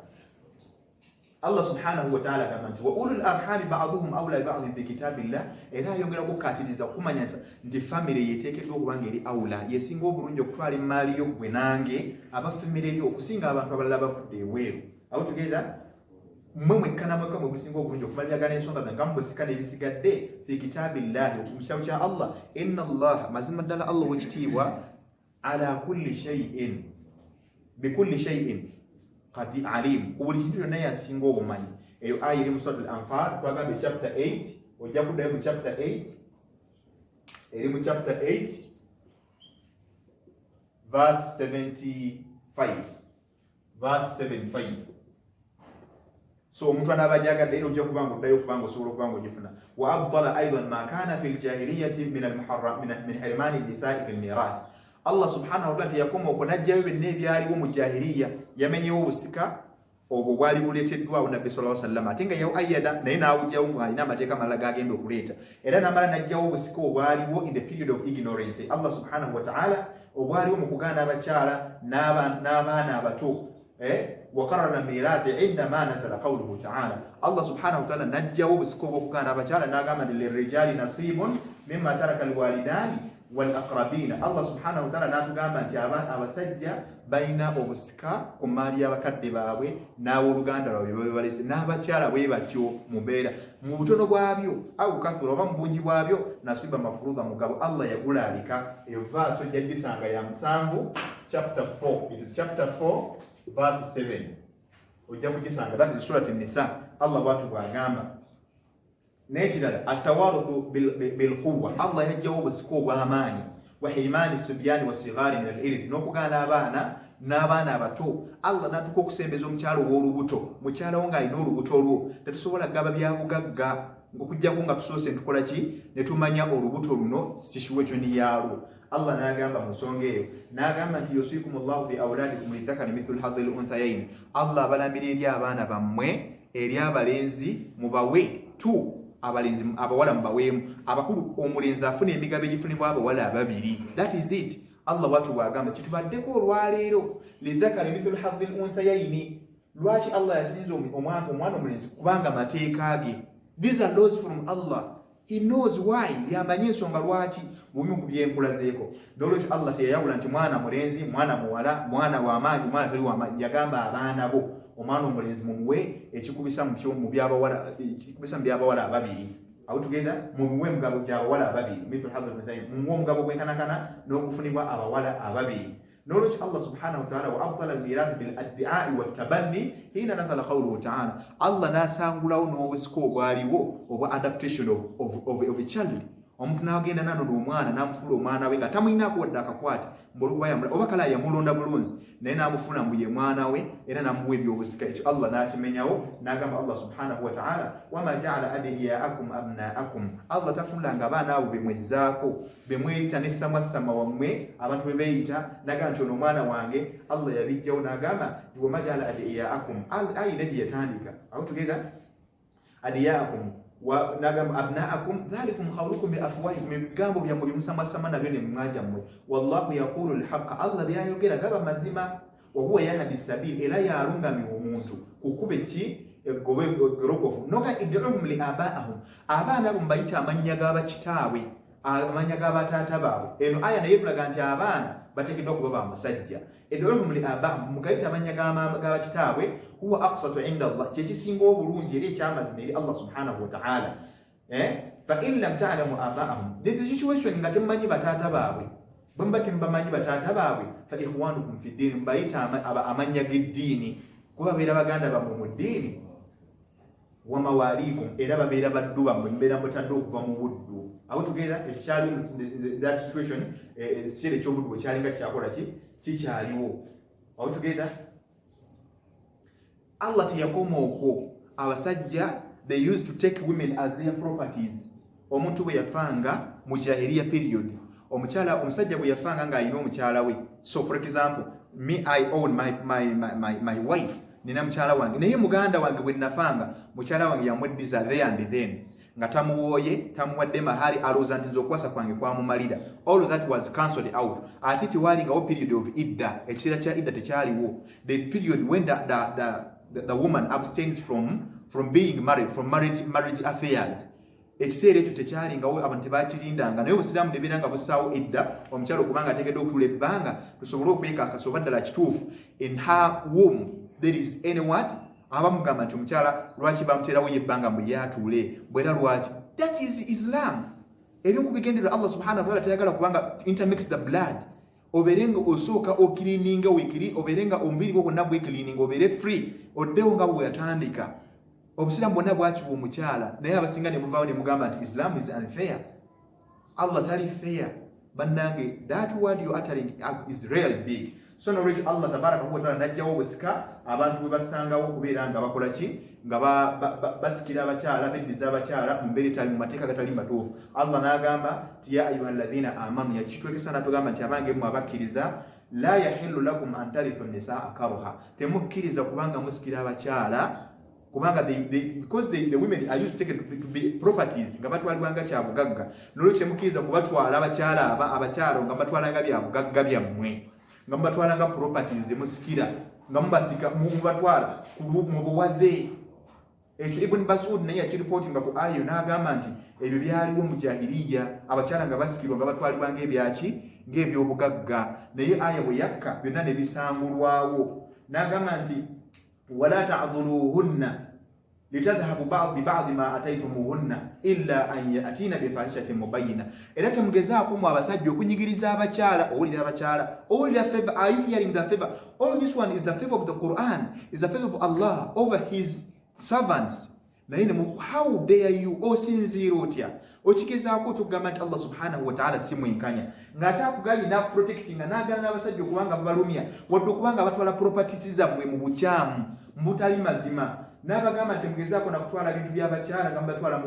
Allah subhanahu wa ta'ala agamba nti wa ulul arhami ba'duhum awla ba'dhin fi kitabillah, era ayongera okukkaatiriza okumanya nti famire yeteekeddwa okubanga eri awula yesinga obulungi okutwala emaali yo gwe nange aba famire yo okusinga abantu abalala bavudde ebweru. Awo tugenda mmwe mwekkana mwekka mwe gusinga obulungi okumaliragana ensonga zange nga mubusika n'ebisigadde fi kitabillahi mu kitabo kya Allah. Inna Allah, mazima ddala Allah w'ekitiibwa, ala kulli shay'in bikulli shay'in qad alim, ku buli kintu yonna yasinga obumanyi. Eyo aya eri mu suratul Anfal twagambye chapter 8, ojja kuddayo mu chapter 8, eri mu chapter 8 verse 75. So omuntu anaabajagadde era ojja kubanga oddayo okubanga osobola okubanga ogifuna. Wa abtala aidan ma kana fi ljahiliyati min hirmani nisai fi lmirath. Allah subhanahu wa ta'ala teyakoma okwo n'ajjayo byonna ebyaliwo mu jahiliya, yamenyewo obusika obwo bwali buleeteddwawo nabbi sallallahu alaihi wasallam ate nga yawo ayyada naye n'awujjawo alina amateeka malala g'agenda okuleeta, era n'amala n'ajjawo obusika obwaliwo in the period of ignorance. Allah subhanahu wa ta'ala obwaliwo mu kugaana abakyala n'abaana abato وقرر الميراث عندما نزل قوله تعالى. الله سبحانه وتعالى نجاو بسكوبو كان أبجالا ناقام للرجال نصيب مما ترك الوالدان والأقربين. الله سبحانه وتعالى ناقام جابان أبسجة بين أبسكا كماريا وكدباوي ناورغان دراوي نابجالا ويباتيو مبيرا مبتونو بوابيو أو كثير ومبونجي بوابيو نصيب مفروضا مقابو. الله يقول لك يفاسو جدي سانغا يامسانفو chapter 4. It is chapter 4 verse 7. Ojja kugisanga, that is surah an-Nisa. Allah bwatu bwagamba nekirala atawaruthu bil quwwa. Allah yajjawo obusika obw'amaanyi wa himani subyani wasigari min al-irth, n'okugaana abaana n'abaana abato. Allah n'atuka okusembeza omukyalo w'olubuto, mukyala wo ng'alina olubuto olwo tetusobola gaba byabugagga okujjako nga tusoose ntukola ki ne tumanya olubuto luno situation yaalwo. Allah n'agamba mu nsonga eyo n'agamba nti yusikumullahu fi awladikum lidhakari mithlu hadhil unthayayn. Allah abalambira eri abaana bammwe eri abalenzi mubawe tu, abalenzi abawala mubaweemu, abakulu omulenzi afuna emigabo egifunibwa abawala ababiri. That is it. Allah watu bwagamba kitubaddeko olwaleero lidhakari mithlu hadhil unthayayn. Lwaki Allah yasinza omwana omulenzi? Kubanga mateeka ge. These are laws from Allah. He knows why. Yamanye ensonga lwaki bumu ku byenkulazeeko. N'olwekyo Allah teyayawula nti mwana mulenzi, mwana muwala, mwana w'amaanyi, mwana tali w'amaanyi. Yagamba abaana bo, omwana omulenzi mumuwe ekikubisa mu byabawala ababiri. Awo tugenda mumuwe mugabo gy'abawala ababiri. Mithlu hadhil unthayayn. Mumuwe omugabo gwenkanakana n'okufunibwa abawala ababiri. نورج الله سبحانه وتعالى وأبطل الميراث بالادعاء والتبني هنا نزل قوله تعالى. الله ناسانغولاو نو بسكو غاريو of adaptation of a child omuntu n'agenda n'anoda omwana n'amufuula omwana we nga tamulinaako wadde akakwate mbulukuba yamula oba kala yamulonda bulungi naye n'amufuna mbu ye mwana we era n'amuwa ebyobusika ekyo Allah n'akimenyawo n'agamba Allah subhanahu wa ta'ala wama ja'ala adiyaakum abnaakum Allah tafunulanga abaana abo bemwezzaako bemweyita n'essamwassama wammwe abantu bebeeyita n'agamba nti ono omwana wange Allah yabijjawo n'agamba wama ja'ala adiyaakum ayina gye yatandika awo tugeza adiyaakum nagamba abnaakum dhalikum khawlukum bi afwahikum ebigambo byammwe bimusamwasama nabyo ne mumwajammwe wallahu yaqulu alhaqa Allah byayogera gaba mazima wa huwa yahdi sabil era yalungamya omuntu kukube ki egobe gorokofu noga id'uhum li abaahum abaana abo mbayita amanya g'abakitaawe amanya g'abataata baabwe eno aya naye tulaga nti abaana bategeddwa okuba bamusajja id'uhum li abaahum mugayita amanya g'abakitaawe huwa aqsatu inda Allah kyekisinga obulungi eri ekyamazima eri Allah subhanahu wa ta'ala fa in lam ta'lamu abaahum this situation nga temumanyi bataata baabwe bwe tembamanyi bataata baabwe fa ikhwanukum fi ddin mbayita amanya g'eddiini kuba babeera baganda bammwe mu ddiini wa mawalikum era babeera baddu bammwe mbeera mutadde okuva mu buddu awo tugeera ekyali that situation ekiseera eky'obuddu bwe kyalinga kyakola kikyaliwo awo tugeera Allah tiyakoma okwo abasajja they used to take women as their properties omuntu bwe yafanga mu jahiliya period omusajja bwe yafanga ng'alina omukyala we so for example me I own my wife nina mukyala wange naye muganda wange bwe nafanga mukyala wange yamweddiza there and then nga tamuwooye tamuwadde mahali alowooza nti nze okukwasa kwange kwamumalira all that was cancelled out ate tewalingawo period of idda ekiseera kya idda tekyaliwo the period when the woman abstains from being married from marriage affairs ekiseera ekyo tekyalingawo abantu tebakirindanga naye obusiraamu ne beera nga bussaawo idda omukyala okubanga ateekeddwa okutuula ebbanga tusobole okwekalakasa oba ddala kituufu in her womb there is any what abamugamba nti omukyala lwaki bamuteerawo yebbanga mwe yatuule bwera lwaki that is Islam ebyokubigenderera Allah subhanahu wa ta'ala tayagala kubanga intermix the blood oberenga osooka okilininga wekiri oberenga omubiri gwo gwonna gwekilininga obere free oddewo nga bwe yatandika obusiraamu bwonna bwakiwa omukyala naye abasinga ne muvaawo ne mugamba nti Islam is unfair Allah tali fair bannange that word you uttering is really big so n'olwekyo Allah tabaraka wa ta'ala najjawo obusika abantu bwe basangawo okubeera nga bakola ki nga basikira abakyala beddiza abakyala mu mbeera etali mu mateeka gatali matuufu Allah n'agamba ti ya ayuha alladhina amanu yakitwekesa n'atugamba nti abange mmwe abakkiriza la yahillu lakum an tarithu nisaa karha temukkiriza kubanga musikira abakyala kubanga because the women are used taken to be properties nga batwalibwanga kyabugagga n'olwekyo mukkiriza kubatwala abakyala nga batwalanga byabugagga byammwe nga mubatwalanga properties musikira nga mubasika mubatwala mu buwaze ekyo Ibn Mas'ud naye yakiripotinga ku ayo n'agamba nti ebyo byaliwo mu jahiliya abakyala nga basikirwa nga batwalibwanga ebyaki ng'ebyobugagga naye aya bwe yakka byonna ne bisangulwawo n'agamba nti wala ta'dhuluhunna litadhhabu bi ba'd ma ataytumuhunna illa an yatina bi fahishatin mubayyina era temugezaako mu abasajja okunyigiriza abakyala owulira abakyala owulira favor are you hearing the favor all this one is the favor of the Quran is the favor of Allah over his servants naye how dare you osinziira otya okigezaako okugamba nti Allah subhanahu wa ta'ala si mwenkanya ng'atakugambye n'akuprotectinga n'agana n'abasajja okubanga babalumya wadde okubanga batwala properties zammwe mu bukyamu mu butali mazima n'abagamba nti mugezaako nakutwala bintu by'abakyala nga mubatwala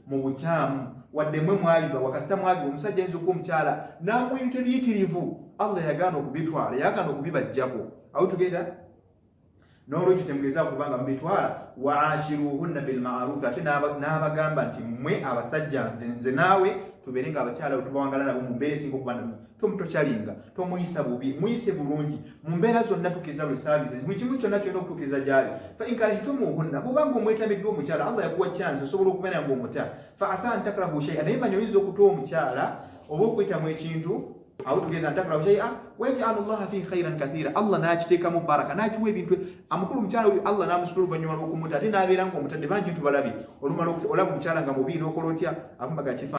mu bukyamu wadde mwe mwabiba wakasita mwabiba omusajja ayinza okuba omukyala n'amuwa ebintu ebiyitirivu Allah yagaana okubitwala yagaana okubibajjako awo tugenda n'olwekyo temugezaako kubanga mubitwala waashiruhunna bilma'ruf ate n'abagamba nti mmwe abasajja nze naawe tubeere nga abakyala tubawangala nabo mu mbeera esinga okuba tomutokyalinga tomuyisa bubi muyise bulungi mu mbeera zonna tukkiriza buli saabize buli kimu kyonna kyonna okutukkiriza gyali fa inkarihitumuhunna bwobanga omwetamiddwa omukyala Allah yakuwa chance osobola okubeera ng'omuta fa asa an takrahu shay'an naye manya oyinza okutowa omukyala oba okwetamu ekintu awo tugenda ntakula shay'a wa yaj'alu Allah fi khairan kathira Allah n'akiteekamu baraka n'akiwa ebintu amakulu omukyala oyo Allah n'amusitula oluvannyuma lw'okumuta ate n'abeera ng'omutadde bangi ntubalabi olumala olaba omukyala nga mubi n'okola otya akumbaga kifa